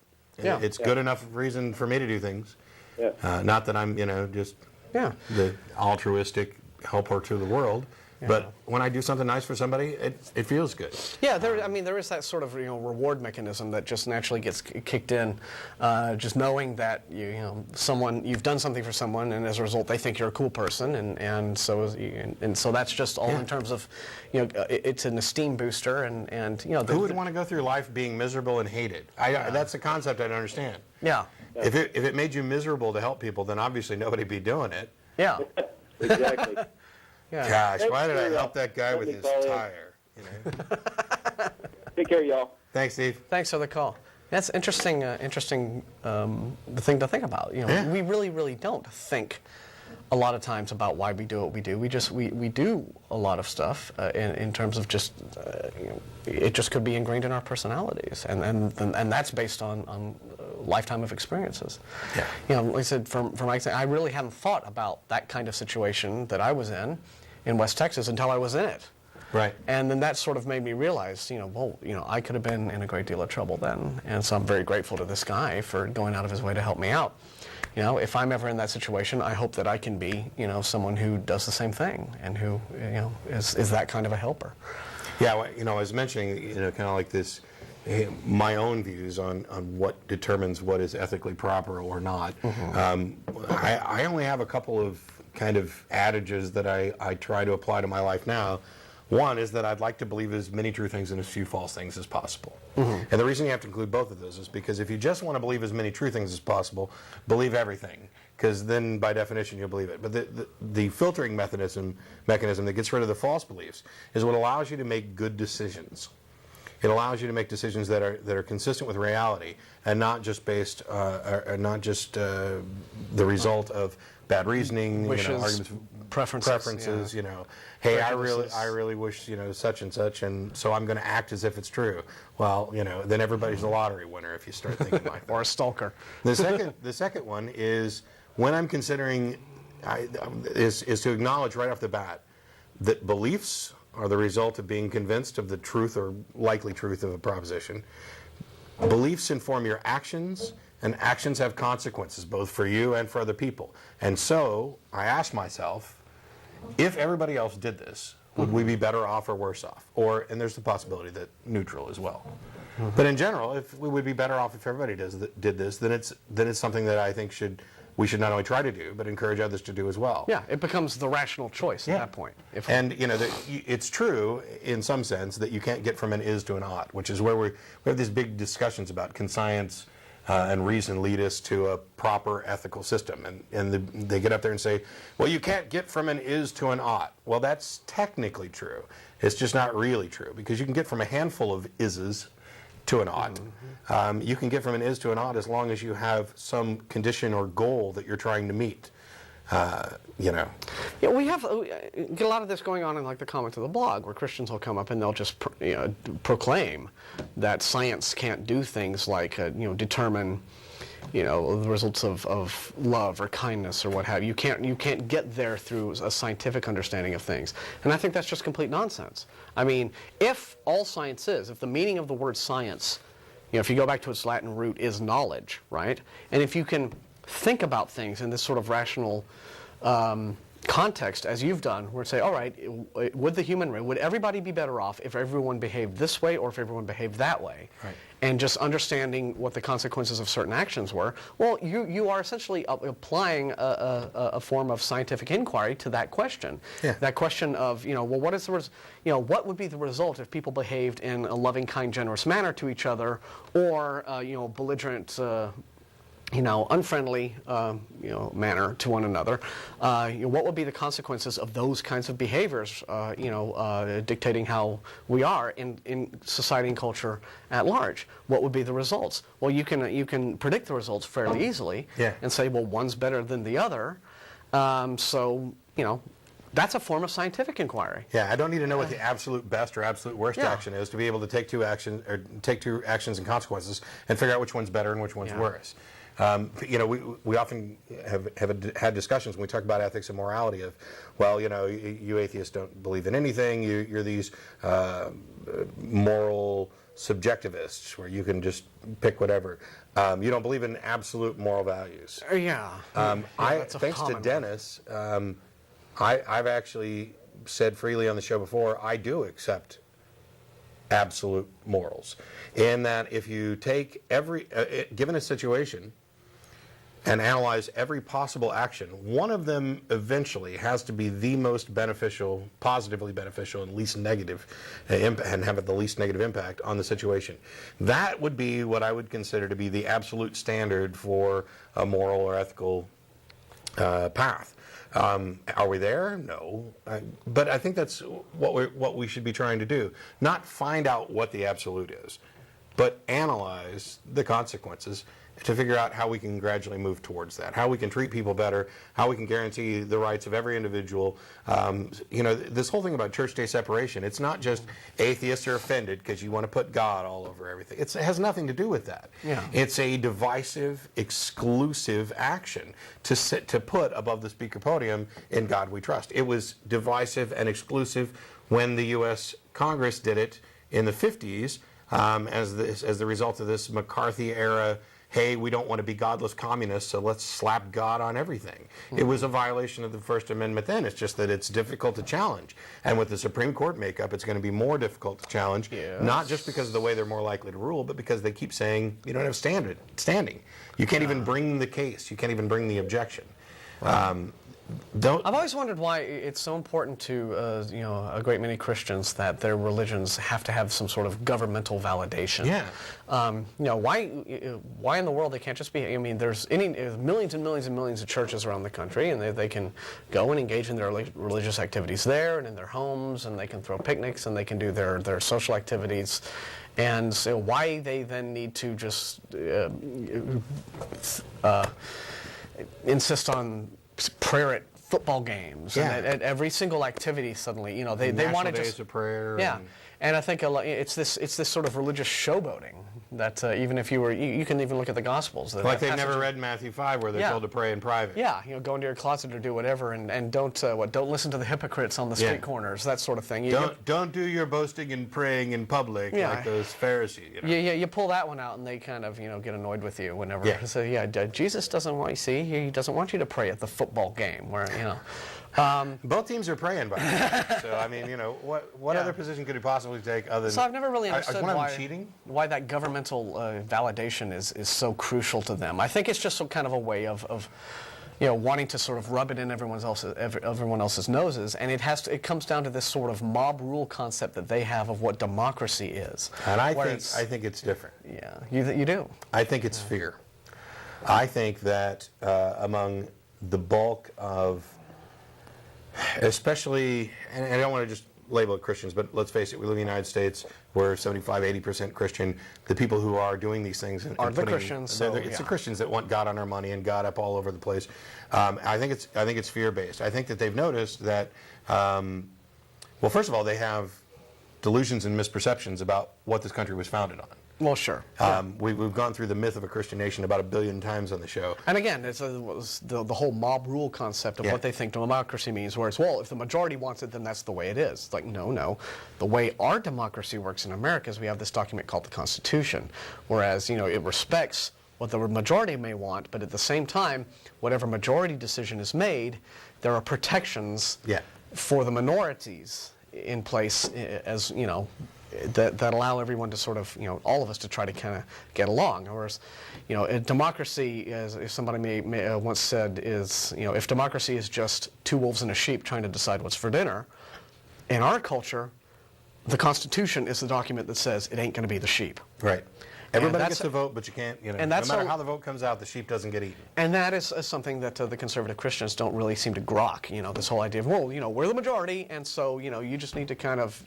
Yeah. It's good enough reason for me to do things. Yeah. Not that I'm, just Yeah. the altruistic helper to the world. But when I do something nice for somebody, it feels good. Yeah, there is that sort of reward mechanism that just naturally gets kicked in, just knowing that you've done something for someone, and as a result they think you're a cool person, and so that's just all in terms of it's an esteem booster, and Who would want to go through life being miserable and hated? That's a concept I don't understand. Yeah, If it made you miserable to help people, then obviously nobody'd be doing it. yeah, Exactly. yeah. Gosh, why did I help that guy with Let me his call in. tire? Take care, y'all. Thanks, Steve. Thanks for the call. That's interesting. Interesting thing to think about. Yeah. We really, really don't think a lot of times about why we do what we do. We do a lot of stuff in terms of just it just could be ingrained in our personalities, and that's based on lifetime of experiences. Yeah. Like I said, for my example, I really hadn't thought about that kind of situation that I was in West Texas until I was in it. Right. And then that sort of made me realize, I could have been in a great deal of trouble then. And so I'm very grateful to this guy for going out of his way to help me out. If I'm ever in that situation, I hope that I can be, someone who does the same thing and who, is that kind of a helper. Yeah, I was mentioning, kind of like this, my own views on what determines what is ethically proper or not. I only have a couple of kind of adages that I try to apply to my life now. One is that I'd like to believe as many true things and as few false things as possible. And the reason you have to include both of those is because if you just want to believe as many true things as possible, believe everything, because then by definition you'll believe it. But the filtering mechanism that gets rid of the false beliefs is what allows you to make good decisions. It allows you to make decisions that are consistent with reality and not just based, the result of bad reasoning, Wishes, arguments, preferences, Hey, prejudices. I really wish, such and such, and so I'm going to act as if it's true. Well, then everybody's a lottery winner if you start thinking like that. Or a stalker. The second one is when I'm considering, is to acknowledge right off the bat that beliefs are the result of being convinced of the truth or likely truth of a proposition. Beliefs inform your actions, and actions have consequences, both for you and for other people. And so, I ask myself, if everybody else did this, would we be better off or worse off? And there's the possibility that neutral as well. But in general, if we would be better off if everybody did this, then it's something that I think we should not only try to do, but encourage others to do as well. Yeah, it becomes the rational choice at that point. It's true in some sense that you can't get from an is to an ought, which is where we have these big discussions about can science and reason lead us to a proper ethical system. And they get up there and say, well, you can't get from an is to an ought. Well, that's technically true. It's just not really true, because you can get from a handful of ises to an ought. You can get from an is to an ought as long as you have some condition or goal that you're trying to meet. You know. Yeah, we have get a lot of this going on in like the comments of the blog, where Christians will come up and they'll just proclaim that science can't do things like determine the results of love or kindness or what have you. You can't get there through a scientific understanding of things, and I think that's just complete nonsense. I mean, if all science is, if the meaning of the word science, if you go back to its Latin root, is knowledge, right? And if you can think about things in this sort of rational context, as you've done, where say, all right, would the human race, would everybody be better off if everyone behaved this way or if everyone behaved that way? Right. And just understanding what the consequences of certain actions were. Well, you are essentially applying a form of scientific inquiry to that question. Yeah. That question of, well, what is the what would be the result if people behaved in a loving, kind, generous manner to each other, or belligerent, unfriendly, manner to one another? What would be the consequences of those kinds of behaviors, dictating how we are in society and culture at large? What would be the results? Well, you can predict the results fairly easily, and say, well, one's better than the other. That's a form of scientific inquiry. Yeah, I don't need to know what the absolute best or absolute worst action is to be able to take two actions and consequences and figure out which one's better and which one's worse. We often have had discussions when we talk about ethics and morality of, well, you atheists don't believe in anything. You're these moral subjectivists where you can just pick whatever. You don't believe in absolute moral values. Thanks to Dennis, I've actually said freely on the show before, I do accept absolute morals. In that if you take given a situation and analyze every possible action, one of them eventually has to be the most beneficial, positively beneficial, and least negative, and have the least negative impact on the situation. That would be what I would consider to be the absolute standard for a moral or ethical path. Are we there? No. But I think that's what we should be trying to do. Not find out what the absolute is, but analyze the consequences to figure out how we can gradually move towards that, how we can treat people better, how we can guarantee the rights of every individual. This whole thing about church-state separation, it's not just atheists are offended because you want to put God all over everything. It has nothing to do with that. Yeah. It's a divisive, exclusive action to put above the speaker podium, "In God we trust." It was divisive and exclusive when the U.S. Congress did it in the 50s as the result of this McCarthy-era, hey, we don't want to be godless communists, so let's slap God on everything. It was a violation of the First Amendment then. It's just that it's difficult to challenge. And with the Supreme Court makeup, it's going to be more difficult to challenge, not just because of the way they're more likely to rule, but because they keep saying you don't have standing. You can't even bring the case. You can't even bring the objection. I've always wondered why it's so important to a great many Christians that their religions have to have some sort of governmental validation. Yeah. Why in the world they can't just be? I mean, there's millions and millions and millions of churches around the country, and they can go and engage in their religious activities there and in their homes, and they can throw picnics and they can do their social activities. And so why they then need to just insist on prayer at football games and at every single activity suddenly, they want to just days of prayer. Yeah, and I think it's this sort of religious showboating that even if you can even look at the Gospels. Like they've never read Matthew 5 where they're told to pray in private. Yeah, go into your closet or do whatever, and don't listen to the hypocrites on the street corners, that sort of thing. Don't do your boasting and praying in public like those Pharisees. You pull that one out, and they kind of get annoyed with you whenever. Yeah. So Jesus doesn't want he doesn't want you to pray at the football game where both teams are praying, by the way. So I mean, what other position could he possibly take other than? So I've never really understood why that governmental validation is so crucial to them. I think it's just some kind of a way of wanting to sort of rub it in everyone else's noses, and it comes down to this sort of mob rule concept that they have of what democracy is. And I think it's different. Yeah, you do. I think it's fear. I think that among the bulk of, especially, and I don't want to just label it Christians, but let's face it, we live in the United States. We're 75, 80% Christian. The people who are doing these things are the Christians. So, it's the Christians that want God on our money and God up all over the place. I think it's fear-based. I think that they've noticed that. Well, first of all, they have delusions and misperceptions about what this country was founded on. Well, sure. We've gone through the myth of a Christian nation about 1 billion times on the show. And again, it's the whole mob rule concept of what they think democracy means, where it's, well, if the majority wants it, then that's the way it is. It's like, no. The way our democracy works in America is we have this document called the Constitution, whereas, it respects what the majority may want, but at the same time, whatever majority decision is made, there are protections for the minorities in place, as that allow everyone to sort of, all of us to try to kind of get along. Whereas, a democracy, as somebody may once said, is, if democracy is just two wolves and a sheep trying to decide what's for dinner, in our culture, the Constitution is the document that says it ain't going to be the sheep. Right. Everybody gets to vote, but you can't, no matter how the vote comes out, the sheep doesn't get eaten. And that is something that the conservative Christians don't really seem to grok, this whole idea of, well, we're the majority, and so, you just need to kind of,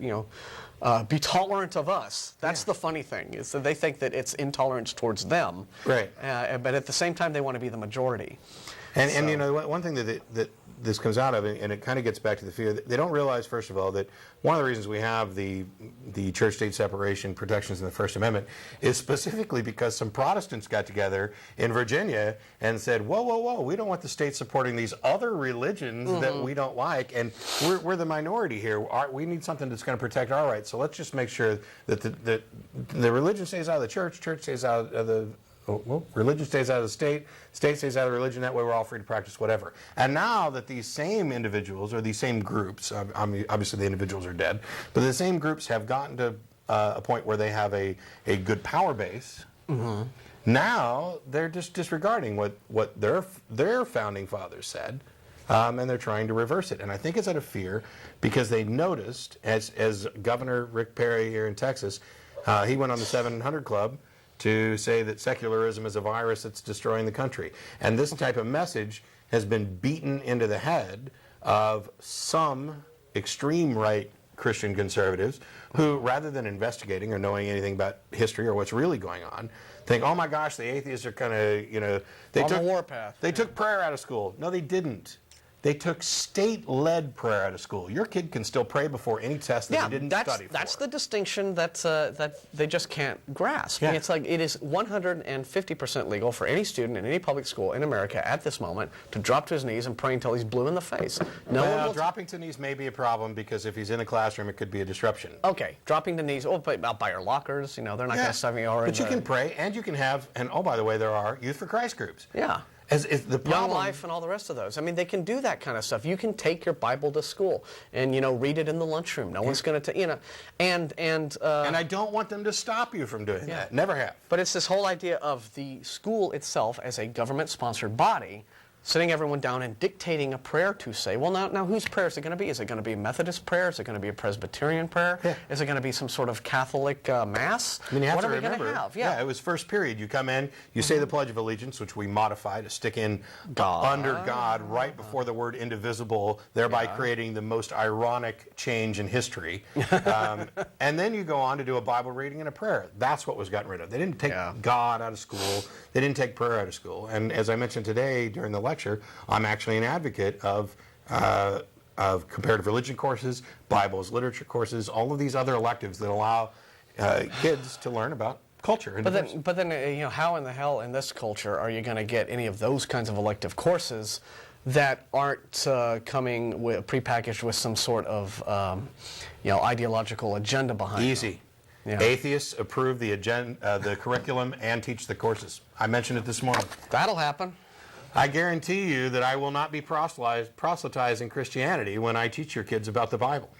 be tolerant of us. That's the funny thing, is that they think that it's intolerance towards them. Right. But at the same time, they want to be the majority. And one thing that this comes out of, and it kind of gets back to the fear, they don't realize, first of all, that one of the reasons we have the church-state separation protections in the First Amendment is specifically because some Protestants got together in Virginia and said, whoa, we don't want the state supporting these other religions that we don't like, and we're the minority here. We need something that's going to protect our rights, so let's just make sure that the religion stays out of the church stays out of the... Well, religion stays out of the state stays out of religion, that way we're all free to practice whatever. And now that these same individuals, or these same groups, obviously the individuals are dead, but the same groups have gotten to a point where they have a good power base, now they're just disregarding what their founding fathers said, and they're trying to reverse it. And I think it's out of fear, because they noticed, as Governor Rick Perry here in Texas, he went on the 700 Club to say that secularism is a virus that's destroying the country. And this type of message has been beaten into the head of some extreme right Christian conservatives who, rather than investigating or knowing anything about history or what's really going on, think, oh my gosh, the atheists are kind of, they on took the warpath. They took prayer out of school. No, they didn't. They took state-led prayer out of school. Your kid can still pray before any test that he didn't study for. That's the distinction that they just can't grasp. Yeah. It's like it is 150% legal for any student in any public school in America at this moment to drop to his knees and pray until he's blue in the face. Dropping to knees may be a problem, because if he's in a classroom, it could be a disruption. Okay, dropping to knees, out by your lockers, they're not going to stop you. But you can pray, and you can have, and oh, by the way, there are Youth for Christ groups. Yeah. As the problem, Young Life and all the rest of those. I mean, they can do that kind of stuff. You can take your Bible to school and read it in the lunchroom. No one's going to, and I don't want them to stop you from doing that. Never have. But it's this whole idea of the school itself as a government-sponsored body sitting everyone down and dictating a prayer to say, well, now whose prayer is it going to be? Is it going to be a Methodist prayer? Is it going to be a Presbyterian prayer? Yeah. Is it going to be some sort of Catholic Mass? I mean, you have what to are remember, we going to have? Yeah, it was first period. You come in, you say the Pledge of Allegiance, which we modify to stick in under God right before the word indivisible, thereby creating the most ironic change in history. And then you go on to do a Bible reading and a prayer. That's what was gotten rid of. They didn't take God out of school. They didn't take prayer out of school. And as I mentioned today during the lecture, I'm actually an advocate of comparative religion courses, Bibles, literature courses, all of these other electives that allow kids to learn about culture. And but then, how in the hell in this culture are you going to get any of those kinds of elective courses that aren't coming prepackaged with some sort of ideological agenda behind them? Easy. Yeah. Atheists approve the the curriculum and teach the courses. I mentioned it this morning. That'll happen. I guarantee you that I will not be proselytizing Christianity when I teach your kids about the Bible.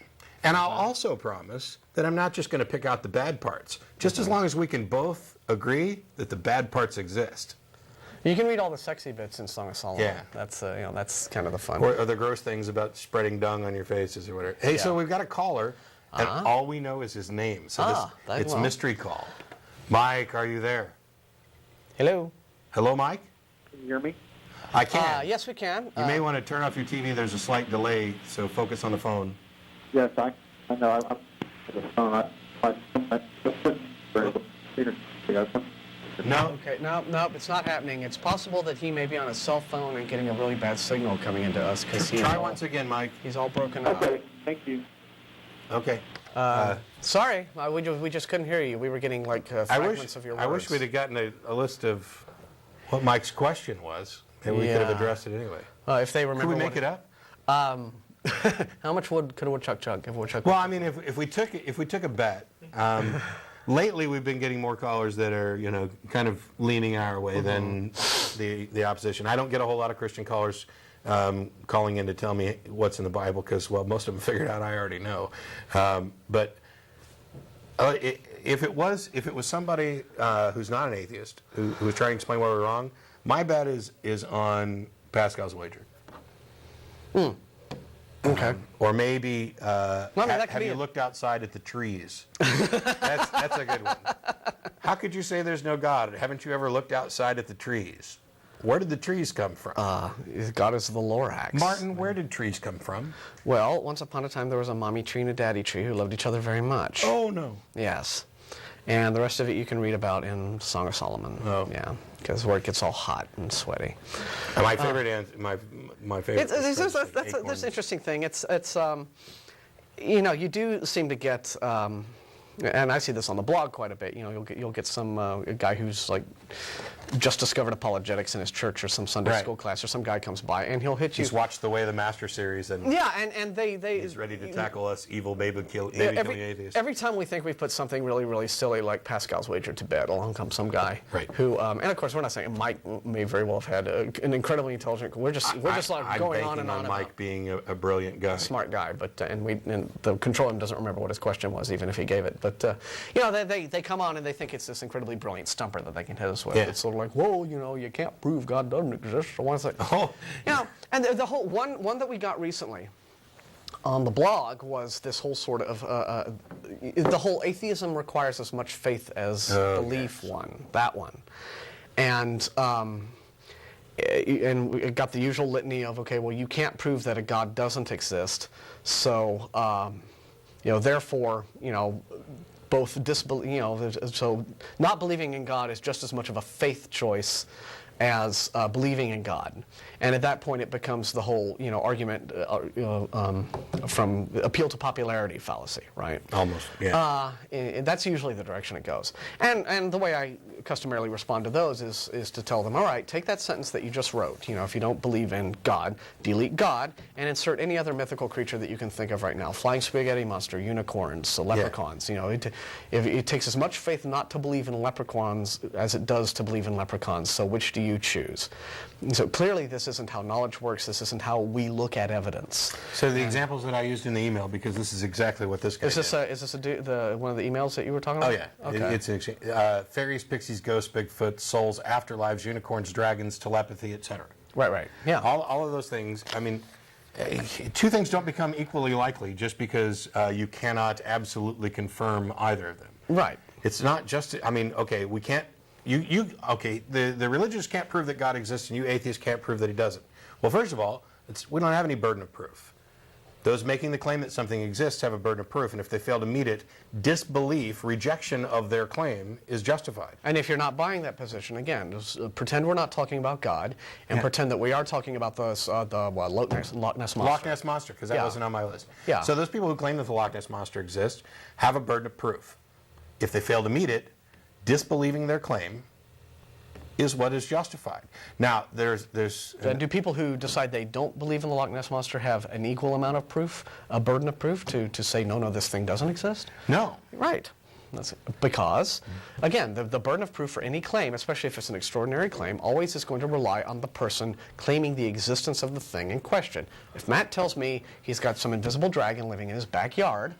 And I'll also promise that I'm not just going to pick out the bad parts, just as long as we can both agree that the bad parts exist. You can read all the sexy bits in Song of Solomon. Yeah. That's kind of the fun. Or the gross things about spreading dung on your faces or whatever. Hey, so we've got a caller, and all we know is his name. So it's a mystery call. Mike, are you there? Hello. Hello, Mike? Can you hear me? I can. Yes, we can. You may want to turn off your TV. There's a slight delay, so focus on the phone. Yes, I know I'm the phone. No. Okay, no, it's not happening. It's possible that he may be on a cell phone and getting a really bad signal coming into us because Try once again, Mike. he's all broken up. Okay, thank you. Okay. Sorry, we just couldn't hear you. We were getting like fragments of your words. I wish we'd have gotten a list of what Mike's question was, and we could have addressed it anyway. If they remember. Could we make it up? How much wood could a woodchuck chug? Well, I mean, if we took a bet, lately we've been getting more callers that are kind of leaning our way than the opposition. I don't get a whole lot of Christian callers calling in to tell me what's in the Bible because most of them figured out I already know. But if it was somebody who's not an atheist who was trying to explain why we're wrong, my bet is on Pascal's wager. Okay. Or maybe have you be looked outside at the trees? That's a good one. How could you say there's no God? Haven't you ever looked outside at the trees? Where did the trees come from? God is the Lorax. Martin, where did trees come from? Well, once upon a time there was a mommy tree and a daddy tree who loved each other very much. Oh, no. Yes. And the rest of it you can read about in Song of Solomon. Oh. Yeah, because where it gets all hot and sweaty. And my favorite my favorite. That's an interesting thing. It's you do seem to get, and I see this on the blog quite a bit. You'll get some a guy who's like just discovered apologetics in his church or some Sunday school class, or some guy comes by and he'll hit you. He's watched The Way of the Master series and and they he's ready to tackle us evil baby killing atheists. Every time we think we've put something really, really silly like Pascal's wager to bed, along comes some guy who, and of course we're not saying Mike may very well have had an incredibly intelligent. We're just like going on and on. Mike being a brilliant guy, smart guy, but and the control room doesn't remember what his question was, even if he gave it. But they come on and they think it's this incredibly brilliant stumper that they can hit us with. It's sort of like, whoa, you can't prove God doesn't exist. So it's like, and the whole one that we got recently on the blog was this whole sort of the whole atheism requires as much faith as belief that one, and we got the usual litany of you can't prove that a God doesn't exist, so therefore both so not believing in God is just as much of a faith choice as believing in God. And at that point it becomes the whole argument from appeal to popularity fallacy, right? Almost, yeah. That's usually the direction it goes. And the way I customarily respond to those is to tell them, all right, take that sentence that you just wrote, if you don't believe in God, delete God and insert any other mythical creature that you can think of right now. Flying spaghetti monster, unicorns, leprechauns. It takes as much faith not to believe in leprechauns as it does to believe in leprechauns. So which do you choose? So clearly this isn't how knowledge works. This isn't how we look at evidence. So the examples that I used in the email, because this is exactly what this guy did. Is this one of the emails that you were talking about? Oh, yeah. Okay. It's fairies, pixies, ghosts, Bigfoot, souls, afterlives, unicorns, dragons, telepathy, etc. Right. Yeah. All of those things. I mean, two things don't become equally likely just because you cannot absolutely confirm either of them. Right. It's not just. I mean, we can't. The religious can't prove that God exists, and you atheists can't prove that He doesn't. Well, first of all, we don't have any burden of proof. Those making the claim that something exists have a burden of proof, and if they fail to meet it, disbelief, rejection of their claim is justified. And if you're not buying that position, again, just pretend we're not talking about God, and pretend that we are talking about the Loch Ness Monster. Loch Ness Monster, because that wasn't on my list. Yeah. So those people who claim that the Loch Ness Monster exists have a burden of proof. If they fail to meet it, disbelieving their claim is what is justified. Now, do people who decide they don't believe in the Loch Ness Monster have an equal amount of proof, a burden of proof, to say, no, this thing doesn't exist? No. Right. That's because, again, the burden of proof for any claim, especially if it's an extraordinary claim, always is going to rely on the person claiming the existence of the thing in question. If Matt tells me he's got some invisible dragon living in his backyard,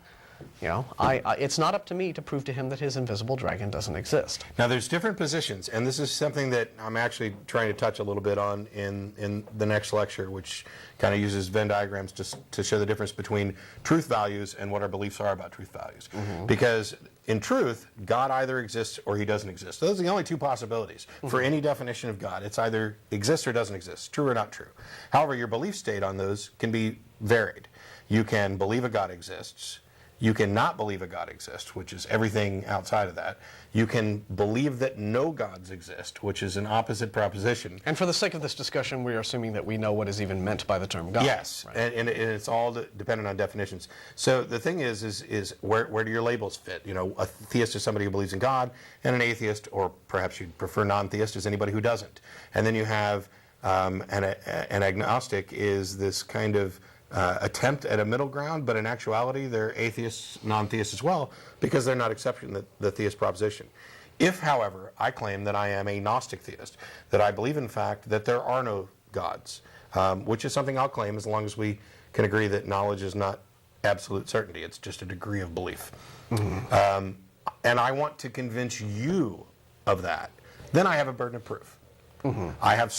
it's not up to me to prove to him that his invisible dragon doesn't exist. Now, there's different positions, and this is something that I'm actually trying to touch a little bit on in the next lecture, which kind of uses Venn diagrams to show the difference between truth values and what our beliefs are about truth values. Mm-hmm. Because in truth, God either exists or He doesn't exist. Those are the only two possibilities for any definition of God. It's either exists or doesn't exist, true or not true. However, your belief state on those can be varied. You can believe a God exists, You cannot believe a God exists, which is everything outside of that. You can believe that no gods exist, which is an opposite proposition. And for the sake of this discussion, we are assuming that we know what is even meant by the term God. Yes, right? and it's all dependent on definitions. So the thing is where do your labels fit? You know, a theist is somebody who believes in God, and an atheist, or perhaps you'd prefer non-theist, is anybody who doesn't. And then you have an agnostic is this kind of attempt at a middle ground, but in actuality they're atheists, non-theists as well, because they're not accepting the theist proposition. If, however, I claim that I am a Gnostic theist, that I believe in fact that there are no gods, which is something I'll claim as long as we can agree that knowledge is not absolute certainty, it's just a degree of belief. Mm-hmm. And I want to convince you of that, then I have a burden of proof. Mm-hmm. I have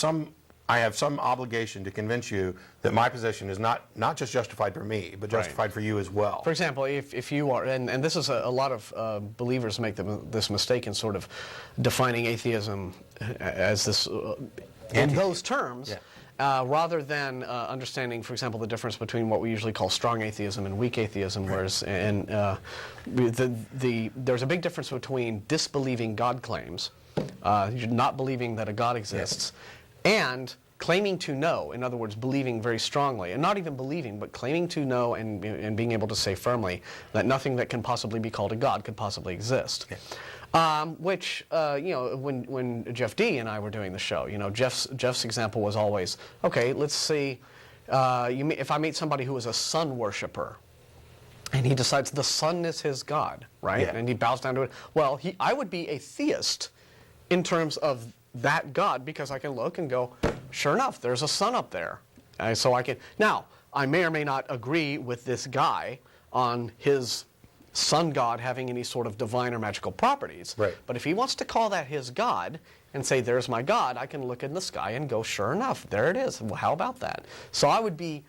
some obligation to convince you that my position is not just justified for me, but justified for you as well. For example, if you are, and this is a lot of believers make this mistake in sort of defining atheism as this, in those terms, yeah. Rather than understanding, for example, the difference between what we usually call strong atheism and weak atheism, right. Whereas there's a big difference between disbelieving God claims, not believing that a God exists, yes. And claiming to know, in other words, believing very strongly, and not even believing, but claiming to know and being able to say firmly that nothing that can possibly be called a God could possibly exist. Yeah. Which, you know, when Jeff D. and I were doing the show, you know, Jeff's example was always, okay, let's see, if I meet somebody who is a sun worshiper, and he decides the sun is his God, right? Yeah. And he bows down to it. Well, I would be a theist in terms of that God, because I can look and go, sure enough, there's a sun up there. So I can, now, I may or may not agree with this guy on his sun God having any sort of divine or magical properties. Right. But if he wants to call that his God and say, there's my God, I can look in the sky and go, sure enough, there it is. Well, how about that? So I would be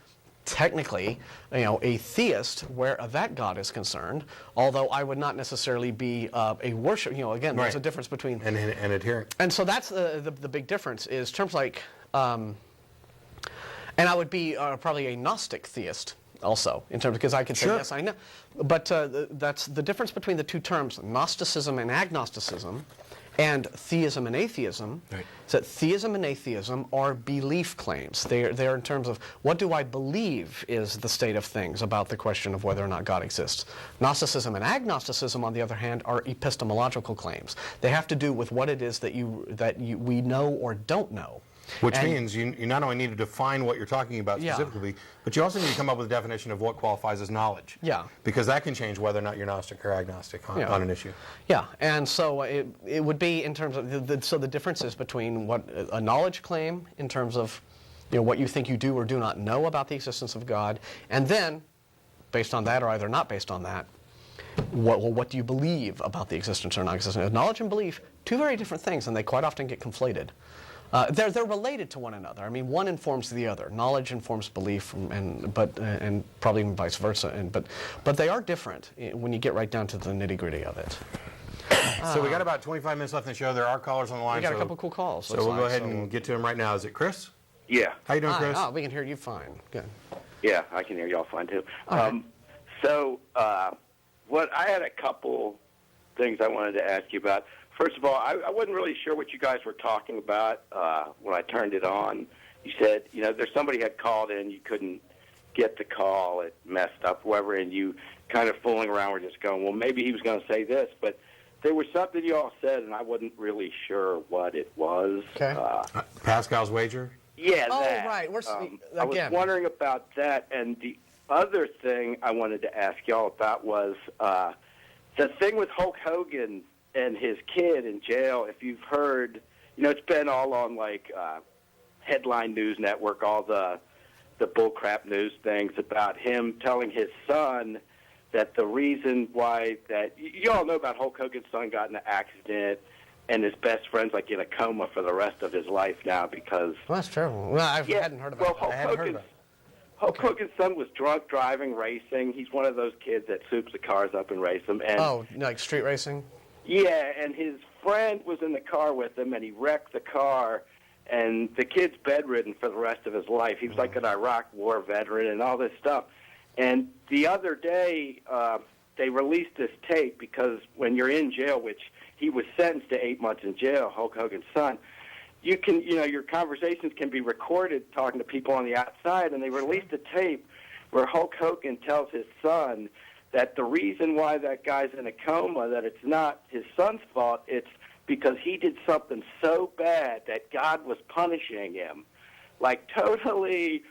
technically, you know, a theist where that God is concerned, although I would not necessarily be a worship. You know, again, there's a difference between and adherent. And so that's the big difference is terms like, and I would be probably a Gnostic theist also in terms because I could say yes, I know, but that's the difference between the two terms, Gnosticism and agnosticism. And theism and atheism, right. Is that theism and atheism are belief claims. They're in terms of what do I believe is the state of things about the question of whether or not God exists. Gnosticism and agnosticism, on the other hand, are epistemological claims. They have to do with what it is that we know or don't know. Which means you not only need to define what you're talking about specifically, but you also need to come up with a definition of what qualifies as knowledge. Yeah. Because that can change whether or not you're Gnostic or agnostic on an issue. Yeah, and so it would be in terms of, so the differences between what a knowledge claim in terms of, you know, what you think you do or do not know about the existence of God, and then, based on that or either not based on that, what do you believe about the existence or non-existence? Knowledge and belief, two very different things, and they quite often get conflated. They're related to one another. I mean, one informs the other. Knowledge informs belief, and probably even vice versa. But they are different when you get right down to the nitty-gritty of it. So we got about 25 minutes left in the show. There are callers on the line. We got a couple cool calls. So we'll go ahead and get to them right now. Is it Chris? Yeah. How you doing, Chris? Oh, we can hear you fine. Good. Yeah, I can hear y'all fine too. Okay. What I had a couple things I wanted to ask you about. First of all, I wasn't really sure what you guys were talking about when I turned it on. You said, you know, there's somebody had called in, you couldn't get the call, it messed up, whatever, and you kind of fooling around were just going, well, maybe he was going to say this, but there was something you all said, and I wasn't really sure what it was. Okay. Pascal's wager? Yeah, oh, that. Right. I was wondering about that, and the other thing I wanted to ask y'all about was the thing with Hulk Hogan and his kid in jail. If you've heard, you know, it's been all on like Headline News Network, all the bullcrap news things about him telling his son that the reason why that you all know about Hulk Hogan's son got in an accident and his best friend's like in a coma for the rest of his life now because. Well, that's terrible. Well, I hadn't heard about that. Hulk Hogan's son was drunk driving, racing. He's one of those kids that soups the cars up and race them. And, like street racing? Yeah, and his friend was in the car with him, and he wrecked the car, and the kid's bedridden for the rest of his life. He was like an Iraq War veteran and all this stuff. And the other day, they released this tape because when you're in jail, which he was sentenced to 8 months in jail, Hulk Hogan's son, you can, your conversations can be recorded talking to people on the outside, and they released a tape where Hulk Hogan tells his son that the reason why that guy's in a coma, that it's not his son's fault, it's because he did something so bad that God was punishing him. Like, totally,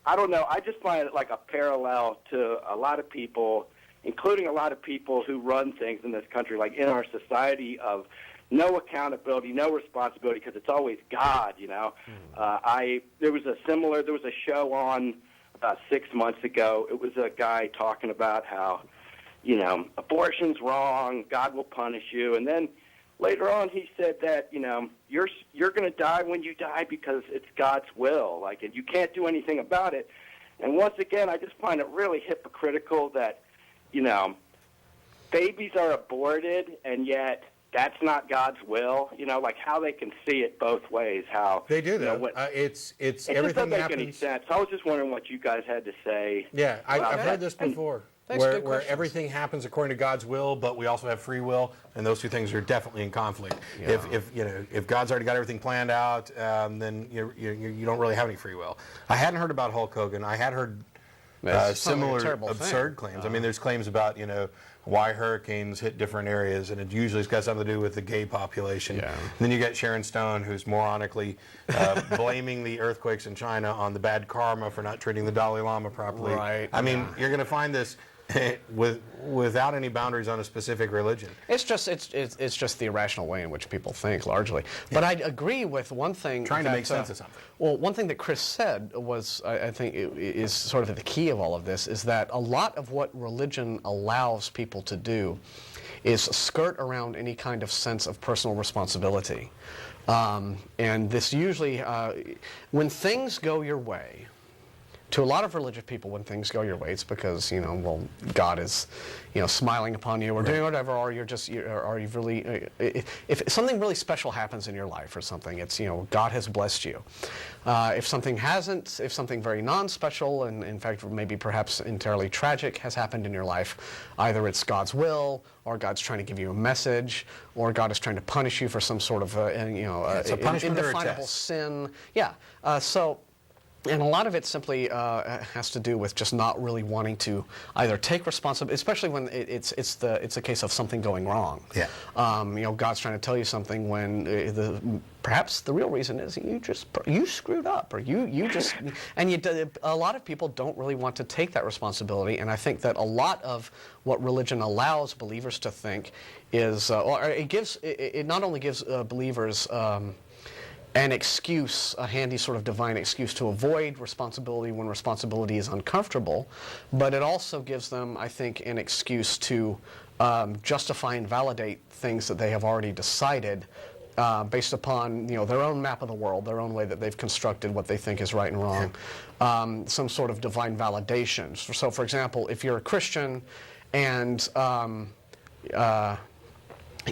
I don't know, I just find it like a parallel to a lot of people, including a lot of people who run things in this country, like in our society, of no accountability, no responsibility, because it's always God, There was a show on 6 months ago. It was a guy talking about how, abortion's wrong, God will punish you, and then later on he said that, you're going to die when you die because it's God's will, and you can't do anything about it. And once again, I just find it really hypocritical that, babies are aborted, and yet that's not God's will. How they can see it both ways. How they do that. It It's just everything doesn't make happens. any sense. I was just wondering what you guys had to say. Yeah, I've about heard that. this before. Thanks, Where good questions. everything happens according to God's will, but we also have free will, and those two things are definitely in conflict. Yeah. If God's already got everything planned out, then you don't really have any free will. I hadn't heard about Hulk Hogan. I had heard That sounds like a similar terrible absurd thing. claims. I mean, there's claims about why hurricanes hit different areas, and it usually has got something to do with the gay population. Yeah. And then you got Sharon Stone, who's moronically blaming the earthquakes in China on the bad karma for not treating the Dalai Lama properly. Right, I mean, yeah. you're going to find this without any boundaries on a specific religion. It's just the irrational way in which people think, largely. But I agree with one thing. Trying to make sense of something. Well, one thing that Chris said was, I think, is sort of the key of all of this, is that a lot of what religion allows people to do is skirt around any kind of sense of personal responsibility. And this usually, when things go your way, to a lot of religious people, when things go your way, it's because, God is, smiling upon you or doing whatever, or you've really, if something really special happens in your life or something, it's, God has blessed you. If something hasn't, if something very non-special, and in fact maybe perhaps entirely tragic has happened in your life, either it's God's will, or God's trying to give you a message, or God is trying to punish you for some sort of, It's a punishment or a indefinable test. sin. Yeah. And a lot of it simply has to do with just not really wanting to either take responsibility, especially when it's a case of something going wrong. Yeah. God's trying to tell you something when perhaps the real reason is you screwed up, or you just a lot of people don't really want to take that responsibility, and I think that a lot of what religion allows believers to think is, it not only gives believers an excuse, a handy sort of divine excuse to avoid responsibility when responsibility is uncomfortable, but it also gives them, I think, an excuse to justify and validate things that they have already decided based upon their own map of the world, their own way that they've constructed what they think is right and wrong, some sort of divine validation. So, for example, if you're a Christian and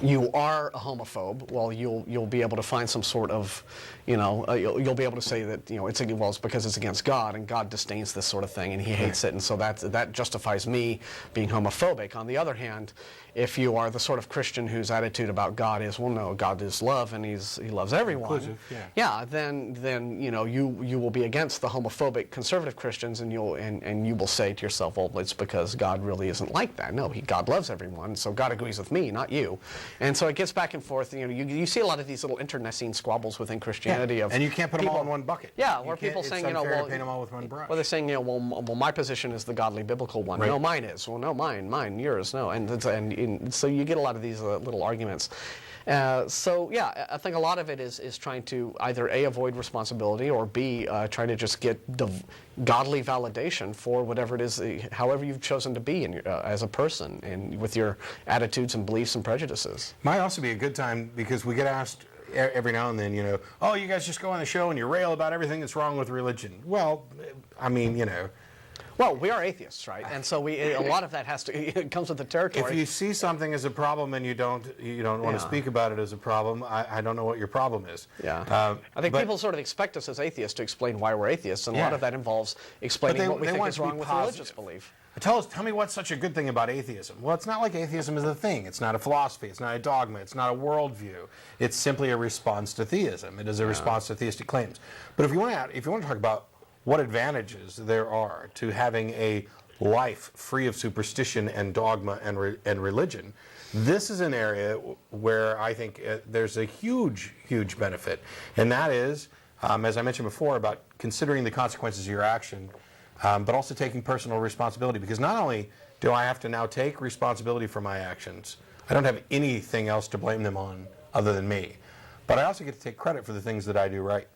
you are a homophobe, well, you'll be able to find some sort of, you'll be able to say that it's because it's against God, and God disdains this sort of thing, and He hates it, and so that justifies me being homophobic. On the other hand, if you are the sort of Christian whose attitude about God is, well, no, God is love, and He loves everyone. Inclusive, yeah. Then you will be against the homophobic conservative Christians, and you will say to yourself, well, it's because God really isn't like that. No, God loves everyone, so God agrees with me, not you. And so it gets back and forth. You see a lot of these little internecine squabbles within Christianity of, and you can't put them all in one bucket. Yeah, where people saying, it's unfair to paint them all with one brush. Well, they're saying, well, my position is the godly biblical one. Right. No, mine is. Well, no, mine, yours, no. And so you get a lot of these little arguments. So yeah, I think a lot of it is trying to either A, avoid responsibility, or B, try to just get godly validation for whatever it is, however you've chosen to be as a person, and with your attitudes and beliefs and prejudices. Might also be a good time, because we get asked every now and then, oh, you guys just go on the show and you rail about everything that's wrong with religion. Well, I mean, Well, we are atheists, right? And so a lot of that it comes with the territory. if you see something as a problem and you don't want to speak about it as a problem, I don't know what your problem is. Yeah. I think people sort of expect us as atheists to explain why we're atheists, and a lot of that involves explaining what we think is wrong with religious belief. Tell me what's such a good thing about atheism. Well, it's not like atheism is a thing. It's not a philosophy. It's not a dogma. It's not a worldview. It's simply a response to theism. It is a response to theistic claims. But if you want to talk about what advantages there are to having a life free of superstition and dogma and religion, this is an area where I think there's a huge, huge benefit. And that is, as I mentioned before, about considering the consequences of your action, but also taking personal responsibility. Because not only do I have to now take responsibility for my actions, I don't have anything else to blame them on other than me, but I also get to take credit for the things that I do right.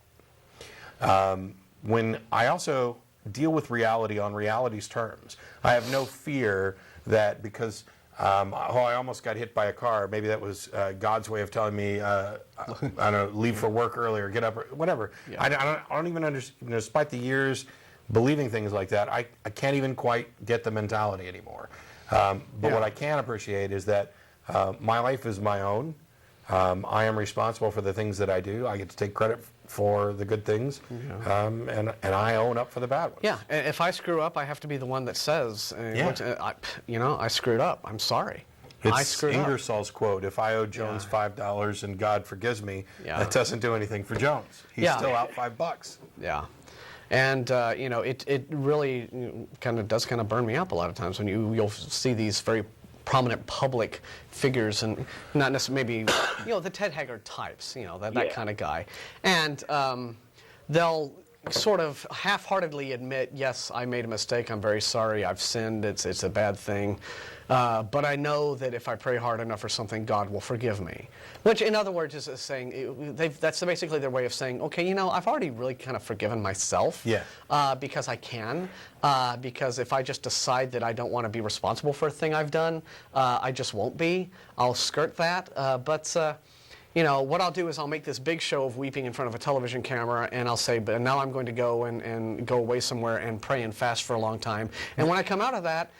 When I also deal with reality on reality's terms, I have no fear that because I almost got hit by a car, maybe that was God's way of telling me, I don't know, leave for work earlier, get up, or whatever. Yeah. I don't even understand, despite the years believing things like that, I can't even quite get the mentality anymore. But what I can appreciate is that my life is my own. I am responsible for the things that I do. I get to take credit for the good things, and I own up for the bad ones. Yeah, and if I screw up, I have to be the one that says, I screwed up. I'm sorry. I screwed up. Ingersoll's quote, if I owe Jones $5 and God forgives me, that doesn't do anything for Jones. He's still out $5. Yeah. And it really does burn me up a lot of times when you'll see these very prominent public figures, and not necessarily maybe the Ted Haggard types, that kind of guy, and they'll sort of half-heartedly admit, yes, I made a mistake, I'm very sorry, I've sinned, it's a bad thing, but I know that if I pray hard enough for something, God will forgive me. Which, in other words, is saying, that's basically their way of saying, okay, I've already really kind of forgiven myself, because I can, because if I just decide that I don't want to be responsible for a thing I've done, I just won't be. I'll skirt that, but what I'll do is I'll make this big show of weeping in front of a television camera, and I'll say, but now I'm going to go and go away somewhere and pray and fast for a long time. And when I come out of that,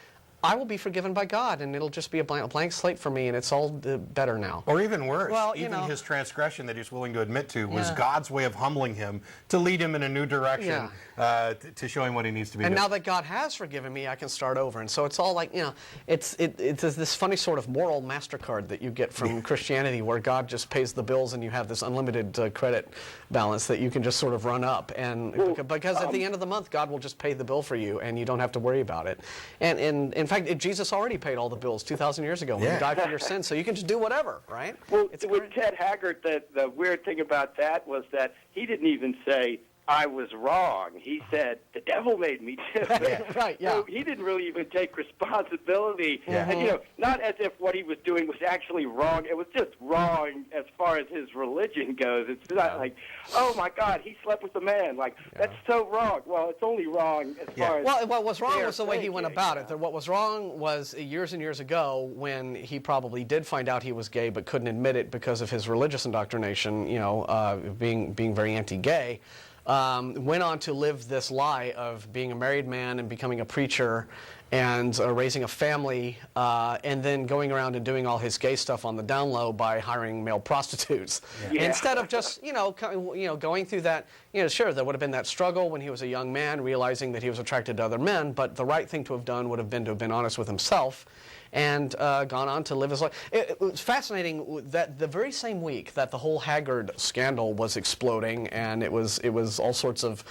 I will be forgiven by God, and it'll just be a blank slate for me, and it's all better now. Or even worse, his transgression that he's willing to admit to was God's way of humbling him to lead him in a new direction, to show him what he needs to be doing. And now that God has forgiven me, I can start over. And so it's all like, it's this funny sort of moral MasterCard that you get from Christianity, where God just pays the bills and you have this unlimited credit balance that you can just sort of run up. And because at the end of the month, God will just pay the bill for you, and you don't have to worry about it. And in fact, Jesus already paid all the bills 2,000 years ago when he died for your sins, so you can just do whatever, right? Well, with Ted Haggard, the weird thing about that was that he didn't even say, I was wrong. He said, the devil made me do it. So he didn't really even take responsibility. And, not as if what he was doing was actually wrong. It was just wrong as far as his religion goes. It's not like, oh, my God, he slept with a man. Like, that's so wrong. Well, it's only wrong as far as... Well, what was wrong was the way he went about it. What was wrong was years and years ago when he probably did find out he was gay but couldn't admit it because of his religious indoctrination, being very anti-gay. Went on to live this lie of being a married man and becoming a preacher and raising a family, and then going around and doing all his gay stuff on the down low by hiring male prostitutes. Instead of just, going through that, sure, there would have been that struggle when he was a young man, realizing that he was attracted to other men, but the right thing to have done would have been honest with himself and gone on to live his life. It was fascinating that the very same week that the whole Haggard scandal was exploding, and it was all sorts of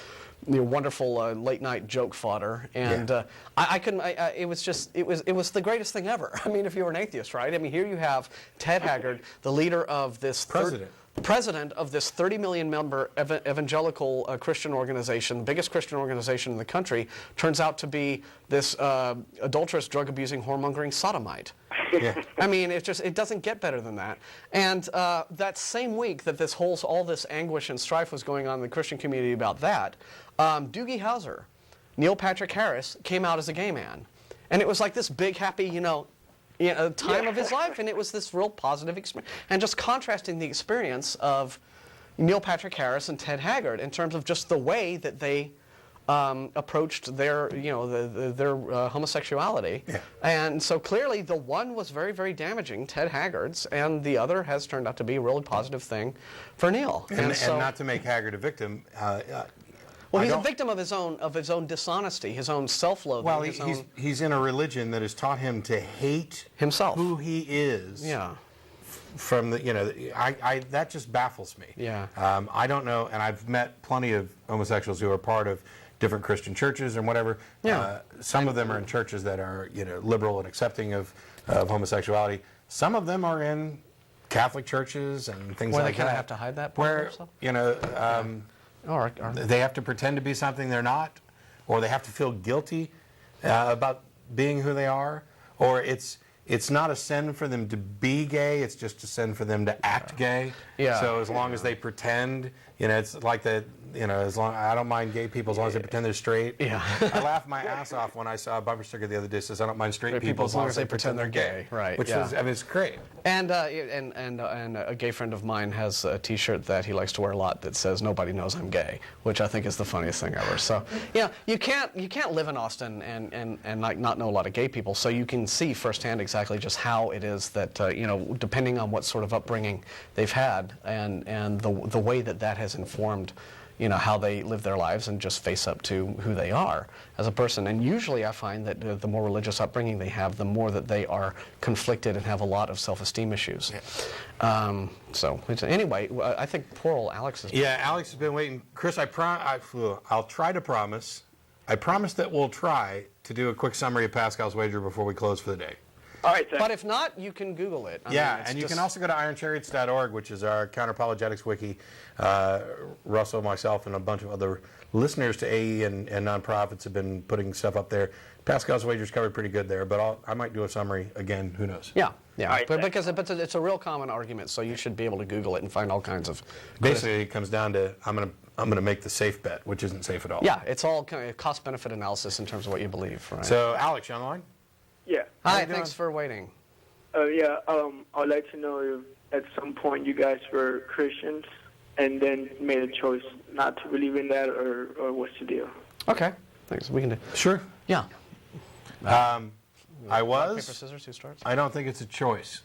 wonderful late night joke fodder, and it was the greatest thing ever. I mean, if you were an atheist, right? I mean, here you have Ted Haggard, the leader of this president of this 30 million member evangelical Christian organization, the biggest Christian organization in the country, turns out to be this adulterous, drug abusing, whoremongering sodomite. I mean, it doesn't get better than that. And that same week that all this anguish and strife was going on in the Christian community about that, Doogie Howser, Neil Patrick Harris, came out as a gay man, and it was like this big happy, time of his life, and it was this real positive experience. And just contrasting the experience of Neil Patrick Harris and Ted Haggard in terms of just the way that they approached their, their homosexuality. And so clearly the one was very, very damaging, Ted Haggard's, and the other has turned out to be a really positive thing for Neil. And not to make Haggard a victim, Well, he's a don't- victim of his own dishonesty, his own self-loathing. Well, his own he's in a religion that has taught him to hate himself. who he is. Yeah. From the, that just baffles me. Yeah. I don't know, and I've met plenty of homosexuals who are part of different Christian churches and whatever. Yeah. Some of them are in churches that are, liberal and accepting of homosexuality. Some of them are in Catholic churches and things Where like they kind that. of have to hide that part Where, of themselves? Or they have to pretend to be something they're not, or they have to feel guilty about being who they are, or it's not a sin for them to be gay, it's just a sin for them to act gay. Yeah. So as long as they pretend, it's like that, as long, I don't mind gay people as long as they pretend they're straight. Yeah. I laughed my ass off when I saw a bumper sticker the other day that says, I don't mind straight people as long as they pretend they're gay. Right, Which yeah. is, it's great. And a gay friend of mine has a T-shirt that he likes to wear a lot that says "Nobody knows I'm gay," which I think is the funniest thing ever. So, you can't live in Austin and not know a lot of gay people. So you can see firsthand exactly just how it is that depending on what sort of upbringing they've had and the way that has informed how they live their lives and just face up to who they are as a person. And usually I find that the more religious upbringing they have, the more that they are conflicted and have a lot of self-esteem issues. Yeah. Anyway, I think poor old Alex is... Yeah, Alex has been waiting. Chris, I'll try to promise. I promise that we'll try to do a quick summary of Pascal's wager before we close for the day. All right, thanks. But if not, you can Google it. I mean, And you can also go to ironchariots.org, which is our counterapologetics wiki. Russell, myself, and a bunch of other listeners to AE and nonprofits have been putting stuff up there. Pascal's wager's covered pretty good there, but I might do a summary again. Who knows? Yeah. right, But because it's a real common argument, so you should be able to Google it and find all kinds of... Basically, it comes down to I'm gonna make the safe bet, which isn't safe at all. Yeah, it's all kind of cost-benefit analysis in terms of what you believe, right? So, Alex, you on the line? Yeah. Hi, you doing? thanks for waiting. I'd like to know if at some point you guys were Christians and then made a choice not to believe in that, or what's the deal? Okay, thanks. We can do... Sure. Yeah. I Rock, was. paper, scissors, who starts? I don't think it's a choice.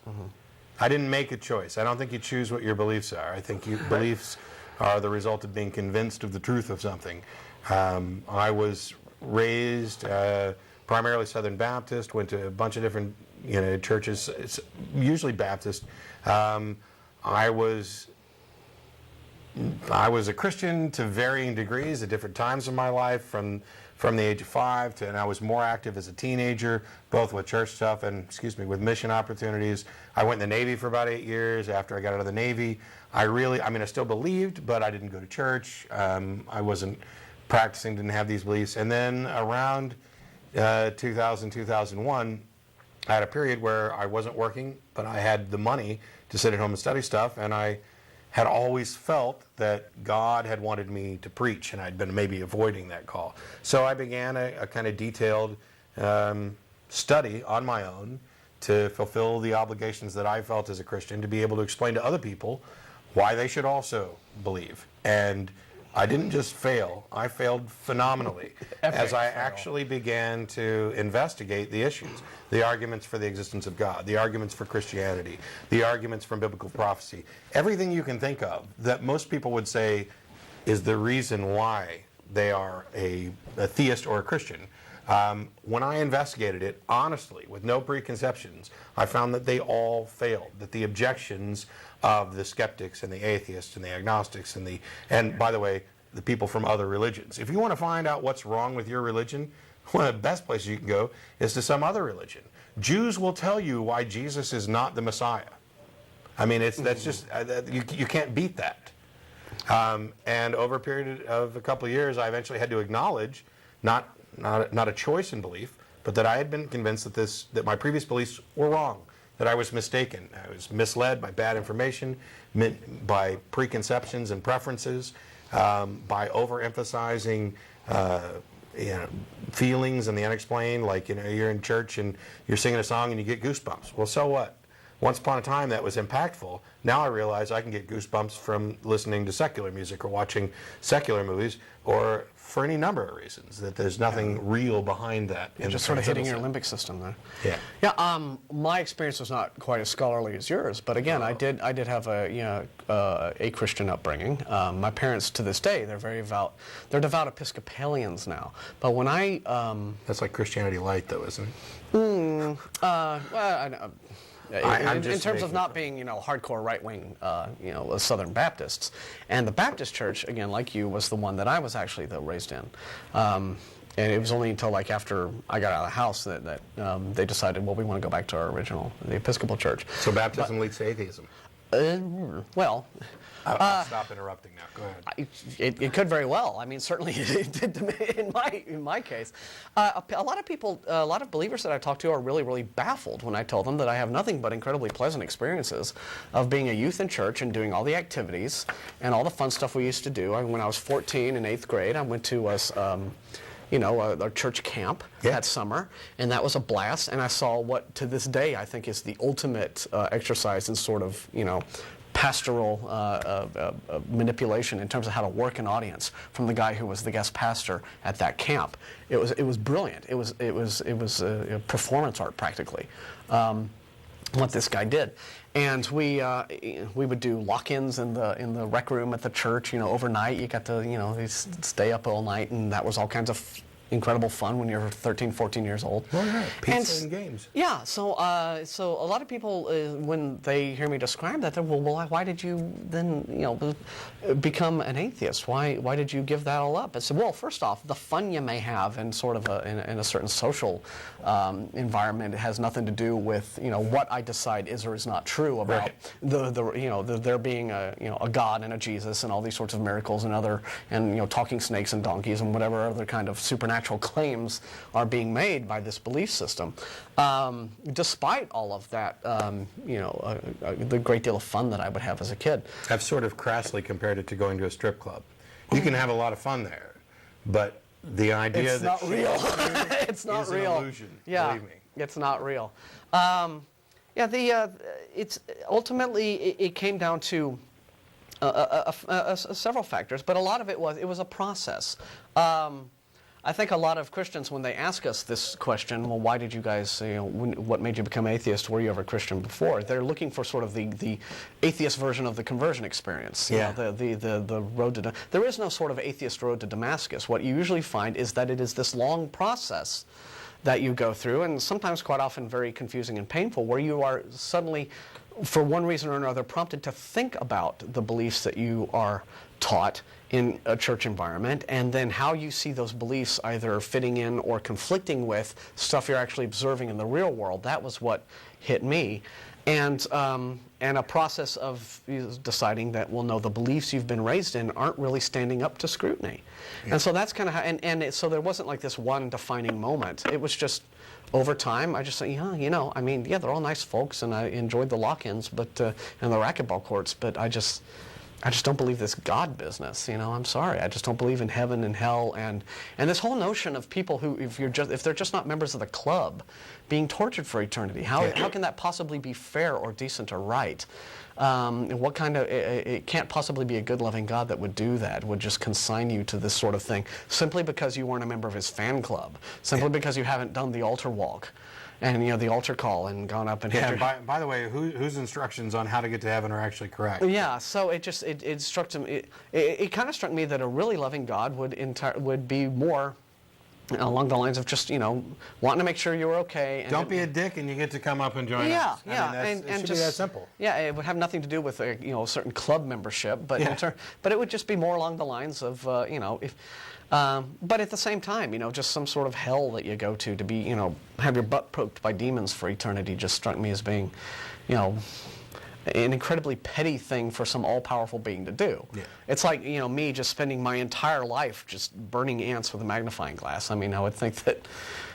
I didn't make a choice. I don't think you choose what your beliefs are. I think your beliefs are the result of being convinced of the truth of something. I was raised primarily Southern Baptist, went to a bunch of different churches, usually Baptist. I was a Christian to varying degrees at different times in my life, from the age of 5 to, and I was more active as a teenager, both with church stuff and, with mission opportunities. I went in the Navy for about 8 years. After I got out of the Navy, I still believed, but I didn't go to church. I wasn't practicing, didn't have these beliefs. And then around 2000, 2001, I had a period where I wasn't working, but I had the money to sit at home and study stuff, and I had always felt that God had wanted me to preach, and I'd been maybe avoiding that call. So I began a kind of detailed study on my own to fulfill the obligations that I felt as a Christian, to be able to explain to other people why they should also believe. And I didn't just fail, I failed phenomenally as I actually began to investigate the issues, the arguments for the existence of God, the arguments for Christianity, the arguments from biblical prophecy, everything you can think of that most people would say is the reason why they are a theist or a Christian. When I investigated it honestly, with no preconceptions, I found that they all failed, that the objections of the skeptics and the atheists and the agnostics and by the way, the people from other religions. If you want to find out what's wrong with your religion, one of the best places you can go is to some other religion. Jews will tell you why Jesus is not the Messiah. I mean, that's just, you can't beat that. And over a period of a couple of years, I eventually had to acknowledge, not a choice in belief, but that I had been convinced that my previous beliefs were wrong, that I was mistaken. I was misled by bad information, by preconceptions and preferences, by overemphasizing feelings and the unexplained. Like, you're in church and you're singing a song and you get goosebumps. Well, so what? Once upon a time, that was impactful. Now I realize I can get goosebumps from listening to secular music or watching secular movies, or for any number of reasons, that there's nothing real behind that. You're just sort of hitting your limbic system there. Yeah. Yeah. My experience was not quite as scholarly as yours, but again, I did have a Christian upbringing. My parents, to this day, they're devout Episcopalians now. But when That's like Christianity Light, though, isn't it? Well, in terms of not being, hardcore right-wing, Southern Baptists. And the Baptist church, again, like you, was the one that I was actually raised in. And it was only until after I got out of the house that they decided, well, we want to go back to the Episcopal church. So baptism leads to atheism. Well, I'll stop interrupting now. Go ahead. It could very well. I mean, certainly it did to me in my case. A lot of people, a lot of believers that I talk to are really, really baffled when I tell them that I have nothing but incredibly pleasant experiences of being a youth in church and doing all the activities and all the fun stuff we used to do. When I was 14 in 8th grade, I went to a church camp that summer, and that was a blast. And I saw what, to this day, I think is the ultimate exercise in sort of, pastoral manipulation in terms of how to work an audience from the guy who was the guest pastor at that camp. It was brilliant. It was performance art practically. What this guy did, and we would do lock-ins in the rec room at the church. Overnight, you got to stay up all night, and that was all kinds of incredible fun when you're 13, 14 years old. Oh, yeah. Pizza and games. Yeah, so a lot of people, when they hear me describe that, they're, well, why did you then, become an atheist? Why did you give that all up? I said, well, first off, the fun you may have in sort of in a certain social environment has nothing to do with, what I decide is or is not true about there being a God and a Jesus and all these sorts of miracles and talking snakes and donkeys and whatever other kind of supernatural claims are being made by this belief system. Despite all of that, the great deal of fun that I would have as a kid. I've sort of crassly compared it to going to a strip club. You can have a lot of fun there, but the idea it's not real. It's not real. An illusion. Yeah, Believe me. it's not real. It's ultimately it came down to several factors, but a lot of it was a process. I think a lot of Christians, when they ask us this question, well, why did you guys, what made you become atheist? Were you ever Christian before? They're looking for sort of the atheist version of the conversion experience. The road to, there is no sort of atheist road to Damascus. What you usually find is that it is this long process that you go through, and sometimes quite often very confusing and painful, where you are suddenly, for one reason or another, prompted to think about the beliefs that you are taught in a church environment, and then how you see those beliefs either fitting in or conflicting with stuff you're actually observing in the real world. That was what hit me. And a process of deciding that, well, no, the beliefs you've been raised in aren't really standing up to scrutiny. Yeah. And so that's kind of how, so there wasn't like this one defining moment. It was just, over time, I just said, they're all nice folks, and I enjoyed the lock-ins, but and the racquetball courts, but I just don't believe this God business. I'm sorry. I just don't believe in heaven and hell, and this whole notion of people who, if they're just not members of the club, being tortured for eternity. How can that possibly be fair or decent or right? What kind of? It can't possibly be a good, loving God that would do that. Would just consign you to this sort of thing simply because you weren't a member of His fan club, simply because you haven't done the altar walk. And the altar call and gone up and hit your... By the way, whose instructions on how to get to heaven are actually correct? Yeah, so it struck him. It kind of struck me that a really loving God would be more along the lines of just wanting to make sure you were okay. And don't be a dick, and you get to come up and join us. It should be that simple. Yeah, it would have nothing to do with a certain club membership, but but it would just be more along the lines of if. But at the same time, just some sort of hell that you go to be, have your butt poked by demons for eternity just struck me as being, an incredibly petty thing for some all-powerful being to do. Yeah. It's like, me just spending my entire life just burning ants with a magnifying glass. I mean, I would think that...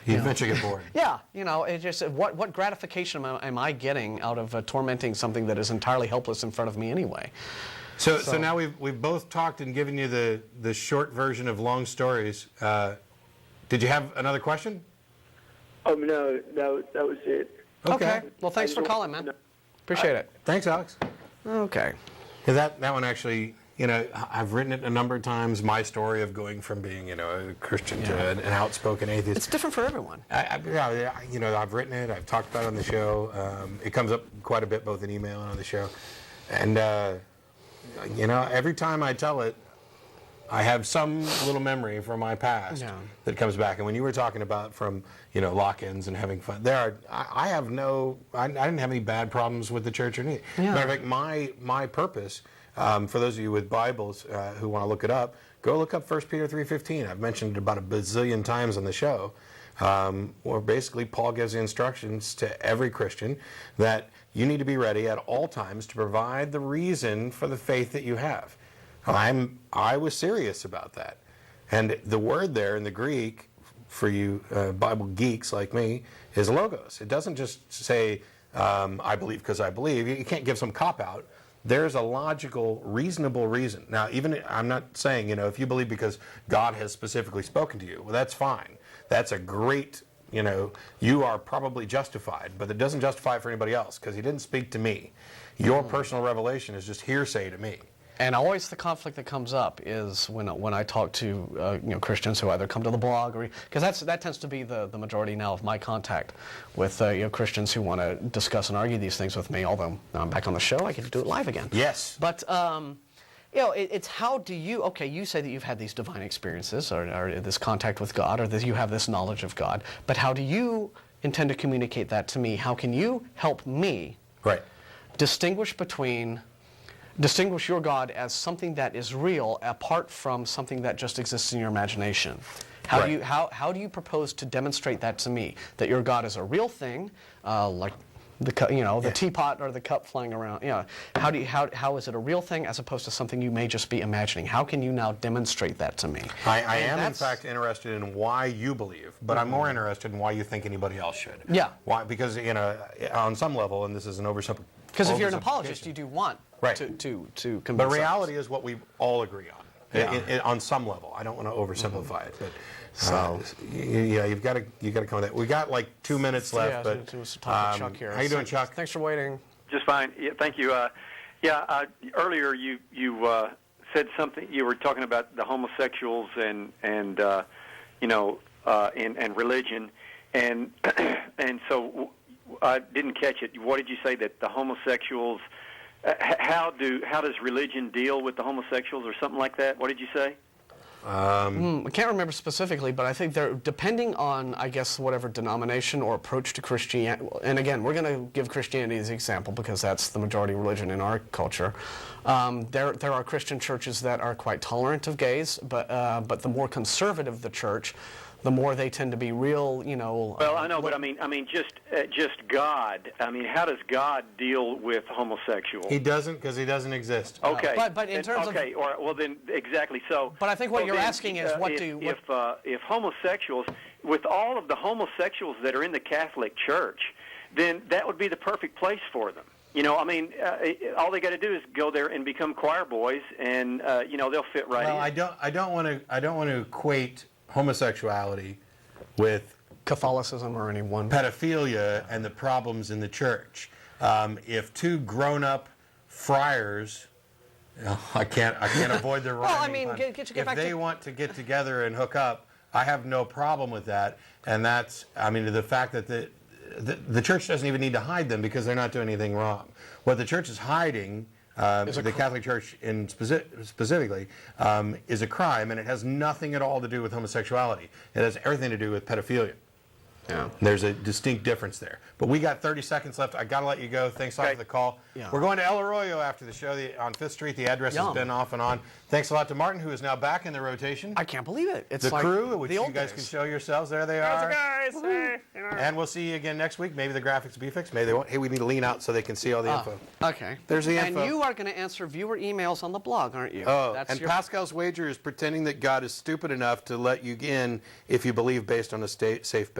You'd eventually get bored. Yeah, it just, what gratification am I getting out of tormenting something that is entirely helpless in front of me anyway? So now we've both talked and given you the short version of long stories. Did you have another question? No, that was it. Okay. Well, thanks for calling, man. Appreciate it. Thanks, Alex. Okay. That one actually, I've written it a number of times, my story of going from being, a Christian to an outspoken atheist. It's different for everyone. I've written it, I've talked about it on the show. It comes up quite a bit, both in email and on the show. And, every time I tell it, I have some little memory from my past that comes back. And when you were talking about from, lock-ins and having fun, I didn't have any bad problems with the church or anything. Yeah. Matter of fact, my purpose, for those of you with Bibles who want to look it up, go look up 1 Peter 3:15. I've mentioned it about a bazillion times on the show, where basically Paul gives the instructions to every Christian that you need to be ready at all times to provide the reason for the faith that you have. I was serious about that. And the word there in the Greek, for you Bible geeks like me, is logos. It doesn't just say, I believe because I believe. You can't give some cop-out. There's a logical, reasonable reason. Now, even I'm not saying, if you believe because God has specifically spoken to you, well, that's fine. That's a great, you are probably justified, but it doesn't justify it for anybody else because he didn't speak to me. Your personal revelation is just hearsay to me. And always the conflict that comes up is when I talk to Christians who either come to the blog or because that tends to be the majority now of my contact with Christians who want to discuss and argue these things with me. Although now I'm back on the show, I get to do it live again. Yes. But it's how do you? Okay, you say that you've had these divine experiences or this contact with God or that you have this knowledge of God. But how do you intend to communicate that to me? How can you help me? Right. Distinguish your God as something that is real apart from something that just exists in your imagination. How do you propose to demonstrate that to me? That your God is a real thing, like the teapot or the cup flying around. How is it a real thing as opposed to something you may just be imagining? How can you now demonstrate that to me? I am in fact interested in why you believe, but I'm more interested in why you think anybody else should. Yeah. Why? Because on some level, and this is an oversimplification. Because if you're an apologist, you do want to convince But reality is what we all agree on, on some level. I don't want to oversimplify it, but you've got to come with that. We got like 2 minutes left, but talk with Chuck here. How you doing, Chuck? Thanks for waiting. Just fine. Yeah, thank you. Earlier you said something. You were talking about the homosexuals and religion, and so I didn't catch it. What did you say that the homosexuals? How does religion deal with the homosexuals or something like that? What did you say? I can't remember specifically, but I think they're depending on, I guess, whatever denomination or approach to Christianity. And again, we're going to give Christianity as an example because that's the majority religion in our culture. There are Christian churches that are quite tolerant of gays, but the more conservative the church, the more they tend to be real, Well, I know, but I mean, just God. I mean, how does God deal with homosexuals? He doesn't, because he doesn't exist. Okay. But in terms of then exactly so. But I think what you're asking is if homosexuals, with all of the homosexuals that are in the Catholic Church, then that would be the perfect place for them. All they got to do is go there and become choir boys, and they'll fit right in. Well, I don't want to equate homosexuality with Catholicism or anyone pedophilia and the problems in the church. If two grown-up friars, I can't avoid the rhyming pun. If they want to get together and hook up, I have no problem with that. And that's, the fact that the church doesn't even need to hide them because they're not doing anything wrong. What the church is hiding, the Catholic Church specifically, is a crime, and it has nothing at all to do with homosexuality. It has everything to do with pedophilia. Yeah. There's a distinct difference there. But we got 30 seconds left. I got to let you go. Thanks a lot for the call. Yeah. We're going to El Arroyo after the show on 5th Street. The address has been off and on. Thanks a lot to Martin, who is now back in the rotation. I can't believe it. It's the like crew, which the you guys can show yourselves. There they are. Guys. Hey. And we'll see you again next week. Maybe the graphics will be fixed. Maybe they won't. Hey, we need to lean out so they can see all the info. Okay. There's the info. And you are going to answer viewer emails on the blog, aren't you? Oh, and Pascal's wager is pretending that God is stupid enough to let you in if you believe based on a safe bet.